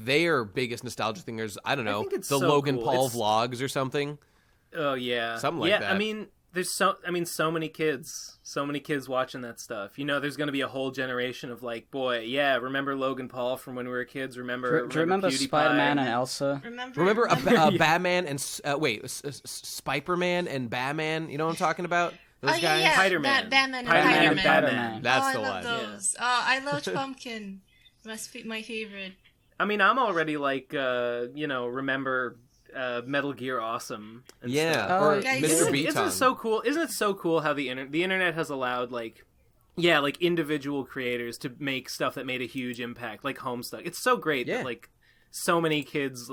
their biggest nostalgia thing is, I don't know, the Logan Paul vlogs or something. Oh, yeah. Something like that. Yeah, I mean, there's so many kids watching that stuff. There's going to be a whole generation of boy, yeah, remember Logan Paul from when we were kids? Do you remember Spider-Man and Elsa? Remember Batman and Spider-Man and Batman? You know what I'm talking about? Those guys? Yeah. Spider-Man. Batman and Spider-Man. That's the one. one. Those. Yeah. I love Pumpkin. Must be my favorite. I mean, I'm already remember Metal Gear Awesome. And stuff. Or Mr. Beaton. Isn't it so cool? Isn't it so cool how the internet has allowed individual creators to make stuff that made a huge impact, like Homestuck. It's so great that so many kids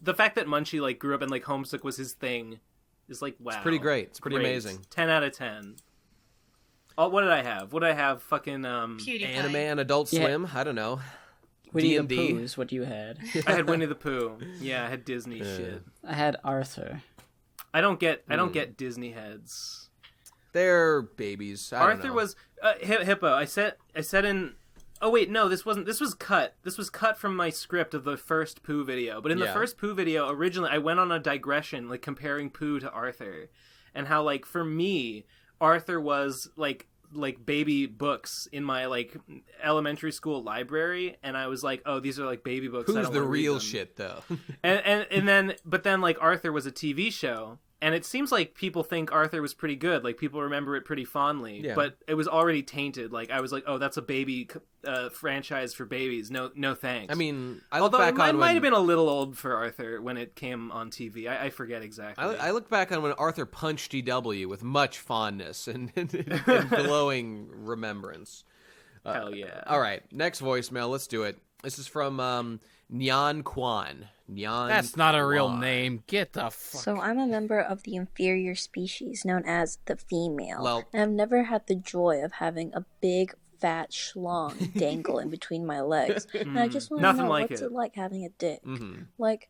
the fact that Munchie grew up and Homestuck was his thing. Is wow. It's pretty great. It's pretty amazing. 10 out of 10. Oh, what did I have? Fucking PewDiePie. Anime and Adult Swim. I don't know. Winnie the D&D. Pooh is what you had. I had Winnie the Pooh. Yeah, I had Disney shit. I had Arthur. I don't get Disney heads. They're babies. I don't Arthur know. was Hippo. I said in. Oh wait, no, this wasn't. This was cut. This was cut from my script of the first Pooh video. But in the first Pooh video, originally, I went on a digression, like comparing Pooh to Arthur, and how like for me, Arthur was like baby books in my like elementary school library, and I was like, oh, these are like baby books. Who's the real shit though? and then like Arthur was a TV show, and it seems like people think Arthur was pretty good. Like people remember it pretty fondly, but it was already tainted. Like I was like, oh, that's a baby franchise for babies. No thanks. I mean, although it might have been a little old for Arthur when it came on TV. I forget exactly. I look back on when Arthur punched EW with much fondness and glowing remembrance. Hell yeah! All right, next voicemail. Let's do it. This is from Nyan Kwan. That's not a real name. Get the fuck. So I'm a member of the inferior species known as the female. Well, and I've never had the joy of having a big fat schlong dangle in between my legs. And I just want to know, what's it like having a dick? Like,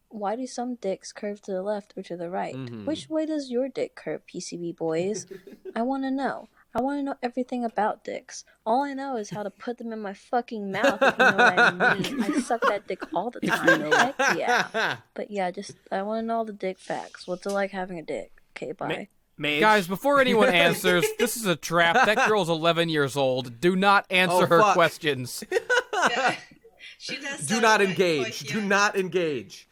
why do some dicks curve to the left or to the right? Which way does your dick curve, PCB boys? I want to know. I want to know everything about dicks. All I know is how to put them in my fucking mouth, if you know what I mean. I suck that dick all the time. Heck yeah. But yeah, I want to know all the dick facts. What's it like having a dick? Okay, bye. Guys, before anyone answers, this is a trap. That girl's 11 years old. Do not answer her questions. Yeah. She does Do not engage. Do not engage.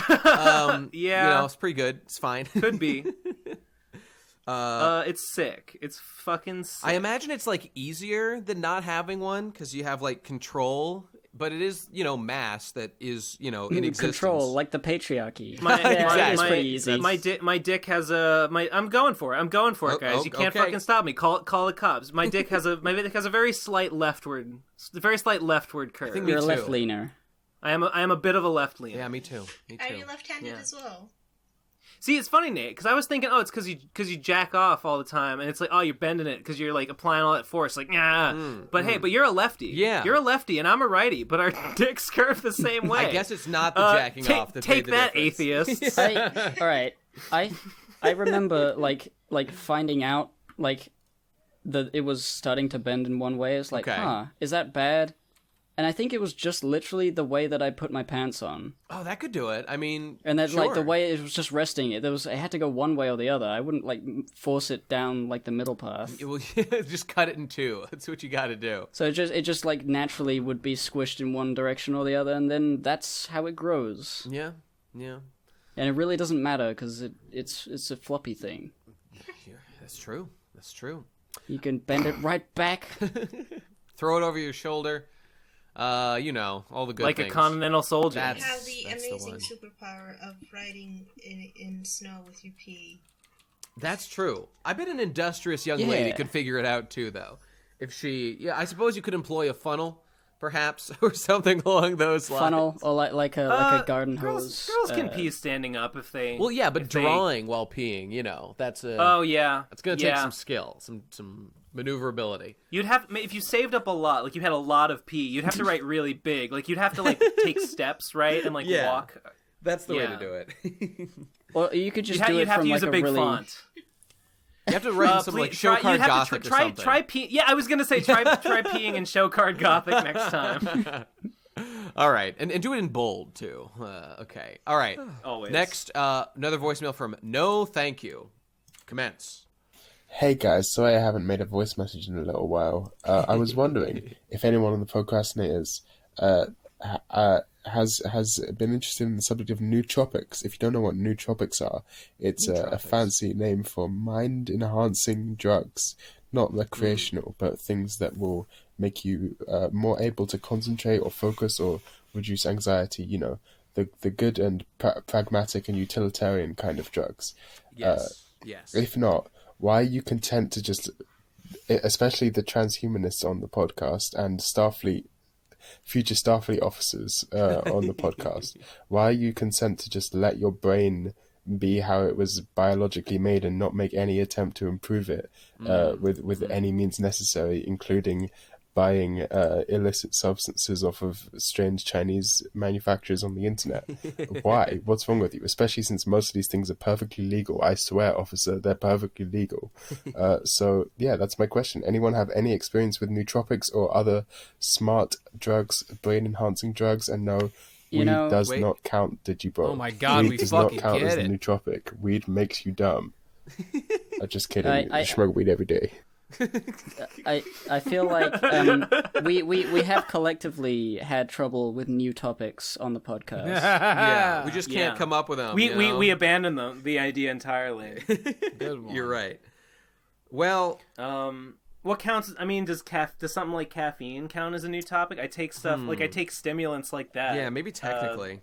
Yeah. You know, it's pretty good. It's fine. Could be. It's sick. It's fucking sick. I imagine it's like easier than not having one because you have like control, but it is, you know, mass that is, you know, in existence. Control, like the patriarchy. It's pretty easy. My dick has I'm going for it. I'm going for it, guys. You can't fucking stop me. Call the cops. My dick has a very slight leftward curve. I think you're a left leaner. I am a bit of a left leaner. Yeah, me too. Are you left-handed as well? See, it's funny, Nate, because I was thinking, oh, it's because you jack off all the time, and it's like, oh, you're bending it because you're like applying all that force, like, yeah. Hey, but you're a lefty. Yeah, you're a lefty, and I'm a righty, but our dicks curve the same way. I guess it's not the jacking off that take made the that, difference. atheists. All right, I remember like finding out like that it was starting to bend in one way. It's like, is that bad? And I think it was just literally the way that I put my pants on. Oh, that could do it. I mean, and then like the way it was just resting. It had to go one way or the other. I wouldn't like force it down like the middle path. Just cut it in two. That's what you got to do. So it just like naturally would be squished in one direction or the other, and then that's how it grows. Yeah. And it really doesn't matter because it's a floppy thing. Yeah, that's true. You can bend it right back. Throw it over your shoulder. You know, all the good like things. Like a continental soldier. You have the amazing superpower of riding in snow with your pee. That's true. I bet an industrious young lady could figure it out too, though. If she, I suppose you could employ a funnel, perhaps, or something along those lines. Funnel, or like a garden hose. Girls can pee standing up if they. Well, yeah, but drawing while peeing, you know, that's a. Oh yeah, it's gonna take some skill, some maneuverability. You'd have, if you saved up a lot, like you had a lot of pee, you'd have to write really big. Like you'd have to like take steps, right, and like walk. That's the way to do it. Well, you could just do it you'd have from to use like a big really... font. You have to write some like show card gothic or something. Try pee. Yeah, I was gonna say try peeing in show card gothic next time. All right, and do it in bold too. Okay. All right. Always. Next, another voicemail from No Thank You. Commence. Hey guys, sorry I haven't made a voice message in a little while. I was wondering if anyone on the Procrastinators has been interested in the subject of nootropics. If you don't know what nootropics are, it's a fancy name for mind-enhancing drugs. Not recreational, but things that will make you more able to concentrate or focus or reduce anxiety. You know, the good and pragmatic and utilitarian kind of drugs. Yes. If not, why are you content to just, especially the transhumanists on the podcast and future Starfleet officers on the podcast, why are you content to just let your brain be how it was biologically made and not make any attempt to improve it with any means necessary, including buying illicit substances off of strange Chinese manufacturers on the internet. Why? What's wrong with you? Especially since most of these things are perfectly legal. I swear, officer, they're perfectly legal. So, yeah, that's my question. Anyone have any experience with nootropics or other smart drugs, brain-enhancing drugs? And no, weed does not count, Digibro. Oh my God, weed does not count as a nootropic. Weed makes you dumb. I'm just kidding. I smoke weed every day. I feel like we have collectively had trouble with new topics on the podcast. Yeah, we just can't come up with them. We abandoned the idea entirely. You're right. Well, what counts? I mean, does something like caffeine count as a new topic? I take stuff I take stimulants like that. Yeah, maybe technically.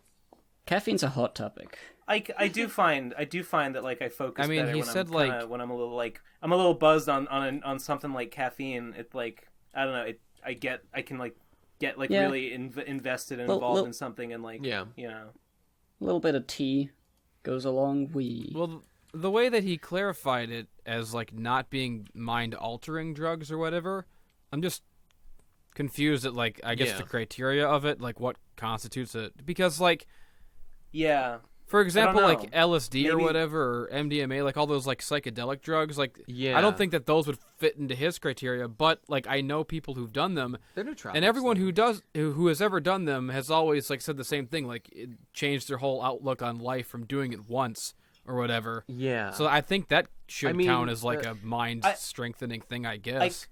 Caffeine's a hot topic. I do find that like I focus. I mean, better he when said when I'm a little buzzed on something like caffeine. It like I don't know. I can get really invested and involved in something and like a little bit of tea goes a long way. Well, the way that he clarified it as like not being mind altering drugs or whatever, I'm just confused at like I guess the criteria of it, like what constitutes it, because like for example, like LSD or whatever, or MDMA, like all those like psychedelic drugs, like I don't think that those would fit into his criteria. But like I know people who've done them, and everyone who has ever done them has always like said the same thing, like it changed their whole outlook on life from doing it once or whatever. Yeah. So I think that should count as like a mind strengthening thing, I guess.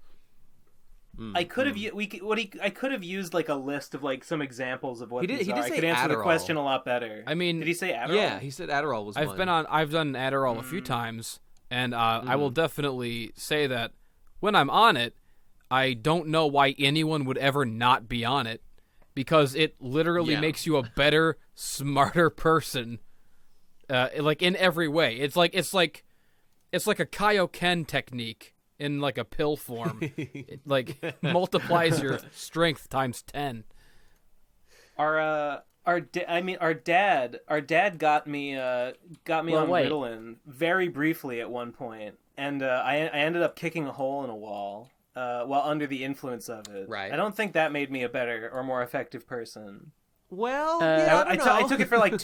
I could have used like a list of like some examples of what he did I could answer the question a lot better. I mean, did he say Adderall? Yeah, he said Adderall was I've done Adderall a few times, and I will definitely say that when I'm on it, I don't know why anyone would ever not be on it, because it literally makes you a better, smarter person, like in every way. It's like a Kaioken technique in like a pill form. It like multiplies your strength times 10. Our dad got me on Ritalin very briefly at one point, and I ended up kicking a hole in a wall while under the influence of it. Right. I don't think that made me a better or more effective person. Well, I took it for like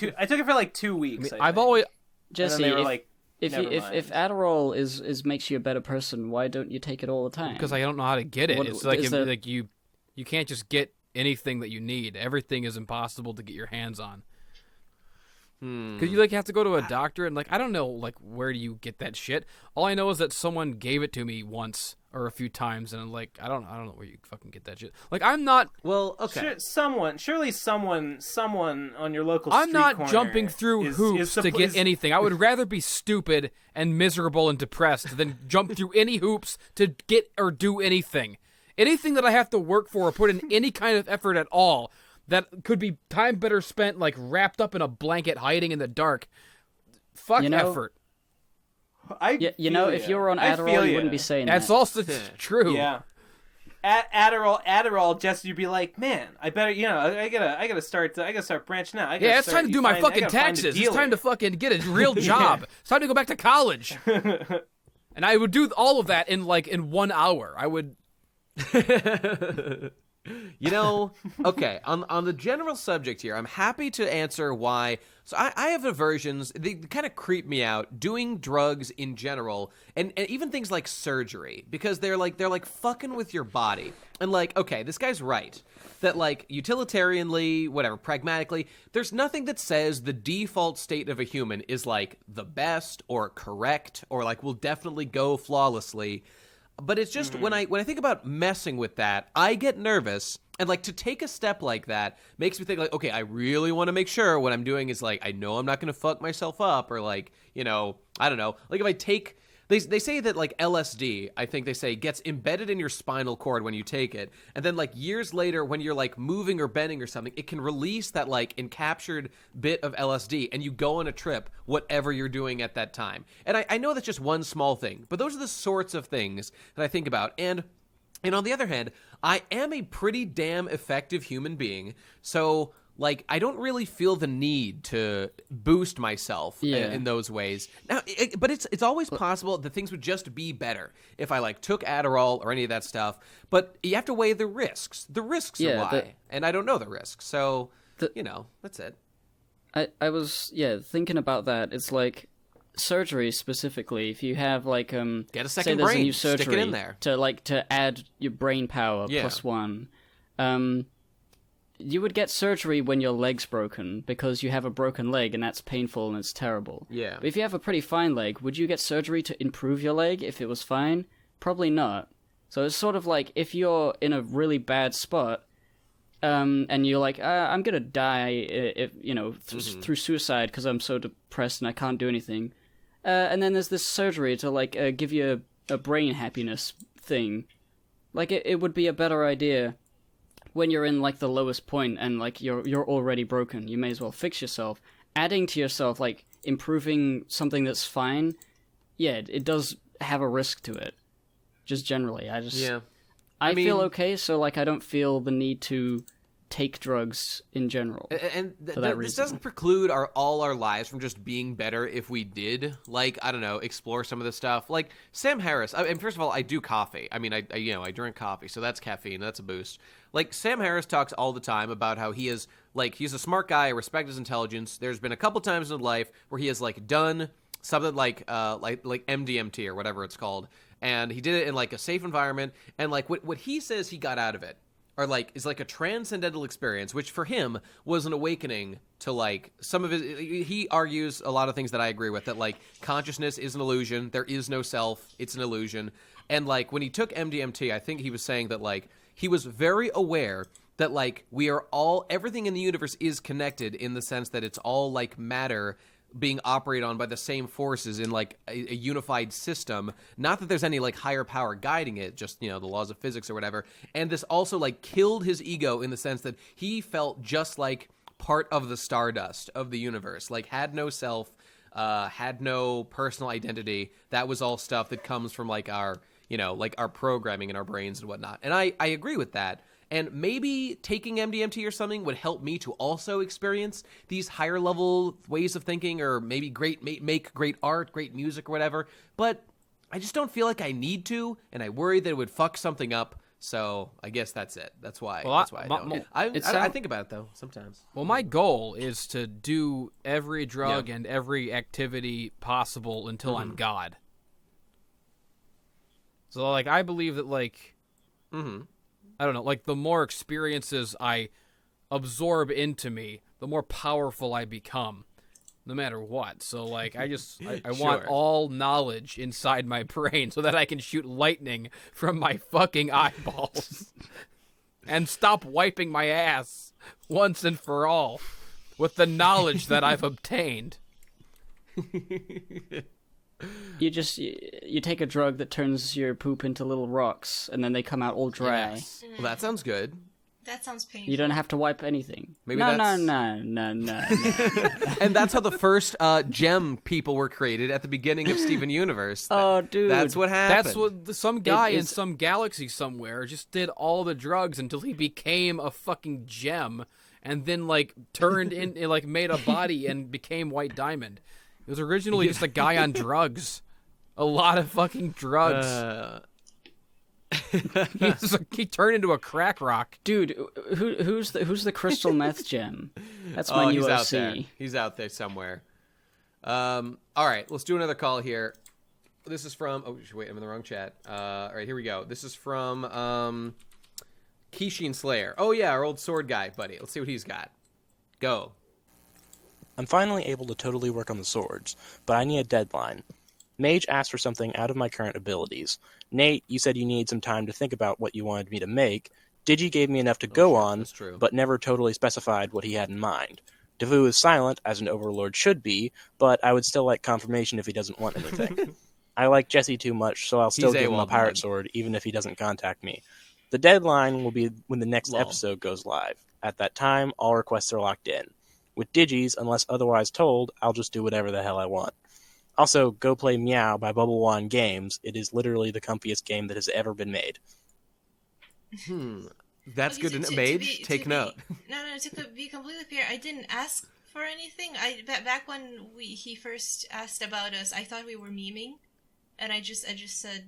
2 weeks. I've always Jesse, if Adderall is makes you a better person, why don't you take it all the time? Because I don't know how to get it. It's like you can't just get anything that you need. Everything is impossible to get your hands on. Because you like have to go to a doctor, and like I don't know like where do you get that shit. All I know is that someone gave it to me once or a few times, and I'm like I don't know where you fucking get that shit. Like I'm not surely someone on your local. I'm street not corner jumping through hoops to get anything. I would rather be stupid and miserable and depressed than jump through any hoops to get or do anything. Anything that I have to work for or put in any kind of effort at all that could be time better spent like wrapped up in a blanket hiding in the dark. Fuck effort. If you were on Adderall, you wouldn't be saying that's that. also true. Yeah. Adderall, just you'd be like, man, I better, I gotta start branching out. It's time to do my fucking taxes. It's time to fucking get a real job. It's time to go back to college. And I would do all of that in 1 hour. I would. Okay, on the general subject here, I'm happy to answer why. So I have aversions. They kind of creep me out, doing drugs in general, and even things like surgery, because they're like fucking with your body. And like, okay, this guy's right. That like utilitarianly, whatever, pragmatically, there's nothing that says the default state of a human is like the best or correct or like will definitely go flawlessly. But it's just when I think about messing with that, I get nervous, and like to take a step like that makes me think like, okay, I really want to make sure what I'm doing is like I know I'm not going to fuck myself up, or like I don't know, like if I take they say that like LSD, I think they say gets embedded in your spinal cord when you take it, and then like years later when you're like moving or bending or something, it can release that like encaptured bit of LSD, and you go on a trip, whatever you're doing at that time. And I know that's just one small thing, but those are the sorts of things that I think about. And on the other hand, I am a pretty damn effective human being, so like, I don't really feel the need to boost myself in those ways. Now, but it's always possible that things would just be better if I, like, took Adderall or any of that stuff. But you have to weigh the risks. The risks are why. And I don't know the risks. So, that's it. I was, thinking about that. It's like surgery specifically. If you have, like, get a second say there's brain, a new surgery stick it in there. to add your brain power plus one. You would get surgery when your leg's broken because you have a broken leg and that's painful and it's terrible. Yeah. But if you have a pretty fine leg, would you get surgery to improve your leg if it was fine? Probably not. So it's sort of like if you're in a really bad spot, and you're like, I'm gonna die through suicide because I'm so depressed and I can't do anything. And then there's this surgery to like give you a brain happiness thing. Like it would be a better idea when you're in like the lowest point and like you're already broken. You may as well fix yourself. Adding to yourself, like improving something that's fine, it does have a risk to it. Just generally, I feel okay, so like I don't feel the need to take drugs in general. And this doesn't preclude all our lives from just being better if we did, like, I don't know, explore some of this stuff. Like Sam Harris, and first of all, I do coffee. I mean, I drink coffee, so that's caffeine, that's a boost. Like Sam Harris talks all the time about how he's a smart guy, I respect his intelligence. There's been a couple times in life where he has like done something like MDMT or whatever it's called, and he did it in like a safe environment, and like what he says he got out of it is like a transcendental experience, which for him was an awakening to like some of his. He argues a lot of things that I agree with, that like consciousness is an illusion, there is no self, it's an illusion. And like when he took MDMT, I think he was saying that like he was very aware that like we are all, everything in the universe is connected in the sense that it's all like matter being operated on by the same forces in like a unified system. Not that there's any like higher power guiding it, just, the laws of physics or whatever. And this also like killed his ego in the sense that he felt just like part of the stardust of the universe, like had no self, had no personal identity. That was all stuff that comes from like our, like our programming in our brains and whatnot. And I agree with that. And maybe taking MDMT or something would help me to also experience these higher level ways of thinking, or maybe make great art, great music or whatever. But I just don't feel like I need to, and I worry that it would fuck something up. So I guess that's it. That's why. I don't. I think about it though sometimes. Well, my goal is to do every drug and every activity possible until I'm God. So like I believe that like. I don't know, like the more experiences I absorb into me, the more powerful I become, no matter what. So like I want all knowledge inside my brain so that I can shoot lightning from my fucking eyeballs and stop wiping my ass once and for all with the knowledge that I've obtained. You take a drug that turns your poop into little rocks, and then they come out all dry. Yes. Well, that sounds good. That sounds painful. You don't have to wipe anything. Maybe no. And that's how the first gem people were created at the beginning of Steven Universe. Oh, dude. That's what happened. That's what some guy in some galaxy somewhere just did all the drugs until he became a fucking gem, and then like turned in, like made a body and became White Diamond. It was originally just a guy on drugs. A lot of fucking drugs. He turned into a crack rock. Dude, who's the crystal meth gem? That's my new he's OC. Out there. He's out there somewhere. All right, let's do another call here. This is from... Oh, wait, I'm in the wrong chat. All right, here we go. This is from Kishin Slayer. Oh, yeah, our old sword guy, buddy. Let's see what he's got. Go. I'm finally able to totally work on the swords, but I need a deadline. Mage asked for something out of my current abilities. Nate, you said you need some time to think about what you wanted me to make. Digi gave me enough to go on, but never totally specified what he had in mind. Devu is silent, as an overlord should be, but I would still like confirmation if he doesn't want anything. I like Jesse too much, so I'll still give him a pirate sword, even if he doesn't contact me. The deadline will be when the next episode goes live. At that time, all requests are locked in. With Digis, unless otherwise told, I'll just do whatever the hell I want. Also, go play Meow by Bubble Wand Games. It is literally the comfiest game that has ever been made. That's good to know. Mage, take note. No, to be completely fair, I didn't ask for anything. Back when he first asked about us, I thought we were memeing, and I just said.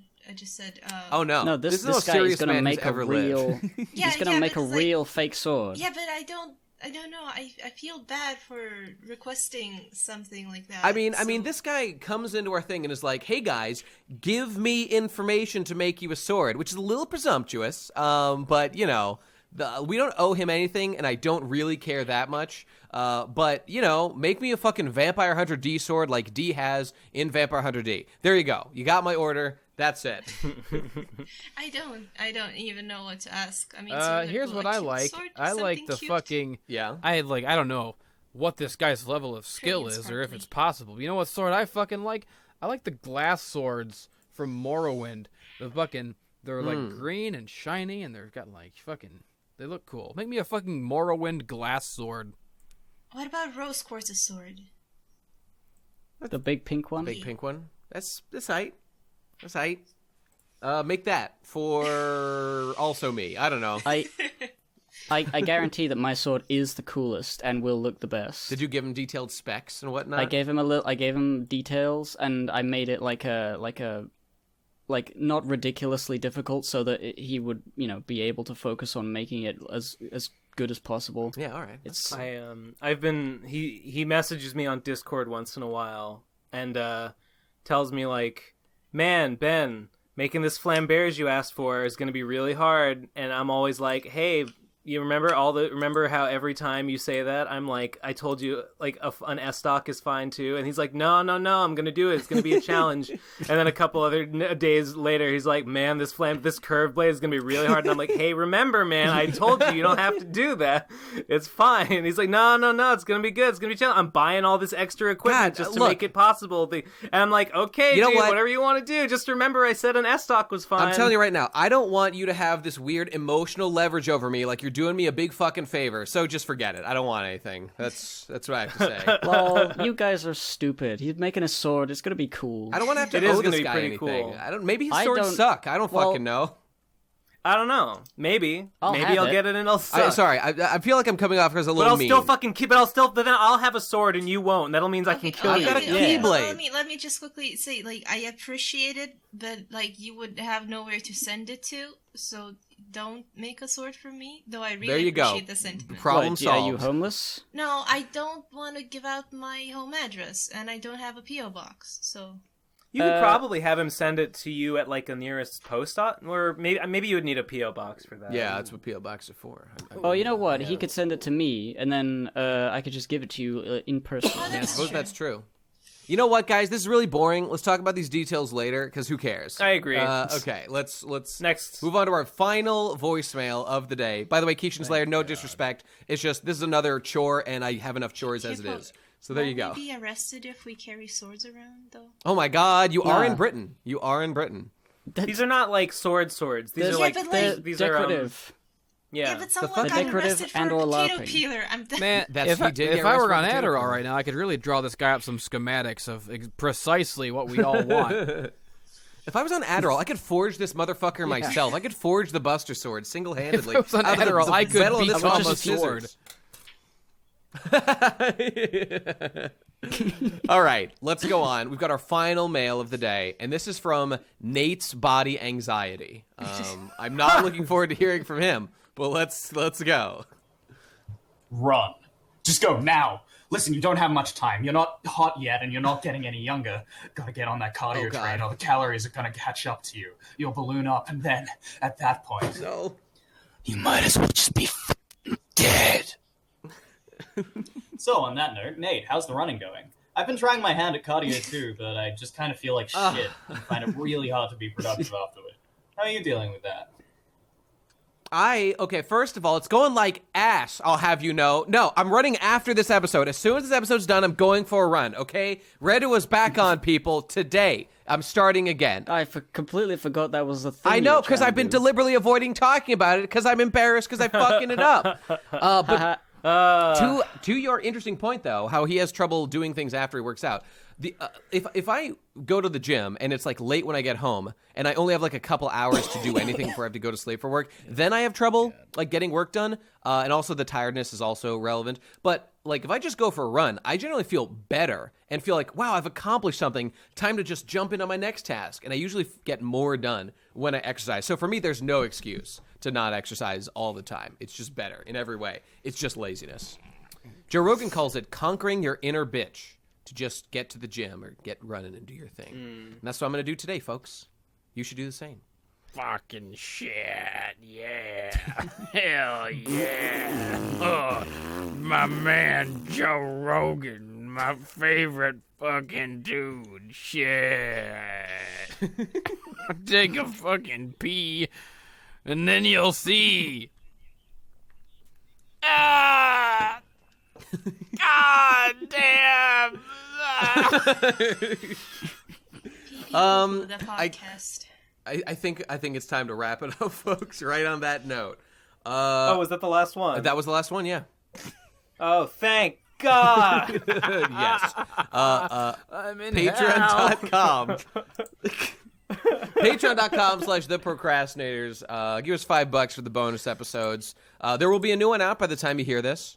Oh no! No, this guy is gonna make a real. He's gonna make a real fake sword. Yeah, but I don't know. I feel bad for requesting something like that. I mean, this guy comes into our thing and is like, "Hey guys, give me information to make you a sword," which is a little presumptuous. But you know, we don't owe him anything, and I don't really care that much. But you know, make me a fucking Vampire Hunter D sword like D has in Vampire Hunter D. There you go. You got my order. That's it. I don't even know what to ask. I mean, here's what I like. I like the cute. Fucking I don't know what this guy's level of skill is or if it's possible. You know what sword I fucking like? I like the glass swords from Morrowind. They're like green and shiny and they've got like fucking they look cool. Make me a fucking Morrowind glass sword. What about Rose Quartz's sword? The big pink one? Big pink one? That's height. That's height. Make that for also me. I don't know. I guarantee that my sword is the coolest and will look the best. Did you give him detailed specs and whatnot? I gave him details and I made it like not ridiculously difficult so that he would, you know, be able to focus on making it as good as possible. Yeah, all right. He messages me on Discord once in a while and tells me like, "Man, Ben, making this flambears you asked for is going to be really hard." And I'm always like, "Hey, you remember how every time you say that, I'm like, I told you like an S stock is fine too." And he's like, no, I'm going to do it. It's going to be a challenge. And then a couple other days later, he's like, "Man, this curved blade is going to be really hard." And I'm like, "Hey, remember, man, I told you don't have to do that. It's fine." And he's like, no, it's going to be good. It's going to be challenging. I'm buying all this extra equipment just to make it possible. And I'm like, okay, dude, whatever you want to do. Just remember I said an S stock was fine. I'm telling you right now, I don't want you to have this weird emotional leverage over me like you're doing me a big fucking favor, so just forget it. I don't want anything. That's what I have to say. Well, you guys are stupid. He's making a sword. It's gonna be cool. I don't want to have to owe this guy anything. Cool. Maybe his swords suck. I don't fucking know. I don't know. Maybe I'll get it and I'll suck. Sorry, I feel like I'm coming off as a little mean. But then I'll have a sword and you won't. That'll means I can kill you. I've got a keyblade. Let me just quickly say, like, I appreciate it, but like you would have nowhere to send it to, so don't make a sword for me. Though I really appreciate the sentiment. Problem solved. Are you homeless? No, I don't want to give out my home address, and I don't have a PO box, so. You could probably have him send it to you at like a nearest post office, or maybe you would need a PO box for that. Yeah, that's what PO box are for. Oh, you know what? Yeah. He could send it to me, and then I could just give it to you in person. Yeah, I suppose that's true. You know what, guys? This is really boring. Let's talk about these details later, because who cares? I agree. Okay, let's next move on to our final voicemail of the day. By the way, Keishan Slayer, no disrespect. It's just this is another chore, and I have enough chores as it is. So there you go. Will we be arrested if we carry swords around, though? Oh my God, you are in Britain. You are in Britain. These are not like swords. These are like these decorative. Yeah, but someone got arrested for a potato peeler. Man, if I were on Adderall right now, I could really draw this guy up some schematics of precisely what we all want. If I was on Adderall, I could forge this motherfucker myself. I could forge the Buster Sword single-handedly. If I was on Adderall, I could beat Thomas Sword. All right, let's go on. We've got our final mail of the day, and this is from Nate's Body Anxiety. I'm not looking forward to hearing from him, but let's go. Run. Just go now. Listen, you don't have much time. You're not hot yet, and you're not getting any younger. Gotta get on that cardio train, or the calories are gonna catch up to you. You'll balloon up, and then, at that point... No. You might as well just be dead. So, on that note, Nate, how's the running going? I've been trying my hand at cardio too, but I just kind of feel like shit and find it really hard to be productive afterward. How are you dealing with that? Okay, first of all, it's going like ass, I'll have you know. No, I'm running after this episode. As soon as this episode's done, I'm going for a run, okay? Reddit was back on, people, today. I'm starting again. I completely forgot that was the thing. I know, because I've been deliberately avoiding talking about it, because I'm embarrassed, because I'm fucking it up. To your interesting point, though, how he has trouble doing things after he works out. If I go to the gym and it's like late when I get home and I only have like a couple hours to do anything before I have to go to sleep for work, then I have trouble like getting work done. And also the tiredness is also relevant. But like if I just go for a run, I generally feel better and feel like, wow, I've accomplished something. Time to just jump into my next task. And I usually get more done when I exercise. So for me, there's no excuse to not exercise all the time. It's just better in every way. It's just laziness. Joe Rogan calls it conquering your inner bitch. To just get to the gym or get running and do your thing. And that's what I'm going to do today, folks. You should do the same. Fucking shit, yeah. Hell yeah. Oh, my man Joe Rogan, my favorite fucking dude. Shit. Take a fucking pee, and then you'll see. Ah! God damn! The podcast. I think it's time to wrap it up, folks. Right on that note. Was that the last one? That was the last one, yeah. Oh, thank God! Yes. I'm in Patreon.com. Patreon.com/The Pro Crastinators. Give us $5 for the bonus episodes. There will be a new one out by the time you hear this.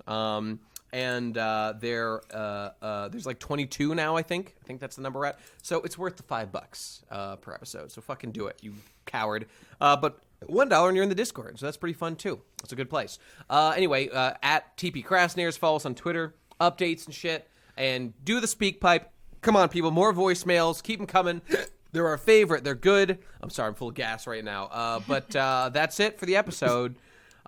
And there's like 22 now, I think. I think that's the number we're at. So it's worth the $5 per episode. So fucking do it, you coward. But $1 and you're in the Discord, so that's pretty fun too. It's a good place. Anyway, at TP Crastinators, follow us on Twitter, updates and shit, and do the speak pipe. Come on, people, more voicemails. Keep them coming. They're our favorite. They're good. I'm sorry, I'm full of gas right now. But that's it for the episode.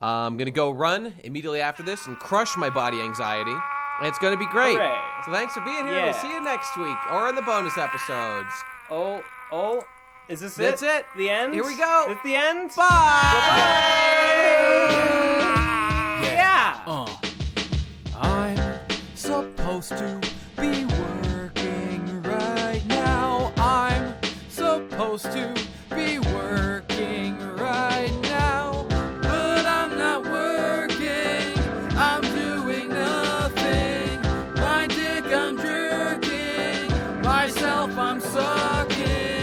I'm going to go run immediately after this and crush my body anxiety. And it's going to be great. Hooray. So thanks for being here. Yeah. We'll see you next week or in the bonus episodes. Oh, is this it? That's it. The end? Here we go. It's the end? Bye! Yeah! I'm supposed to be working right now. I'm supposed to be working right now. But I'm not working. I'm doing nothing. My dick I'm jerking. Myself I'm sucking.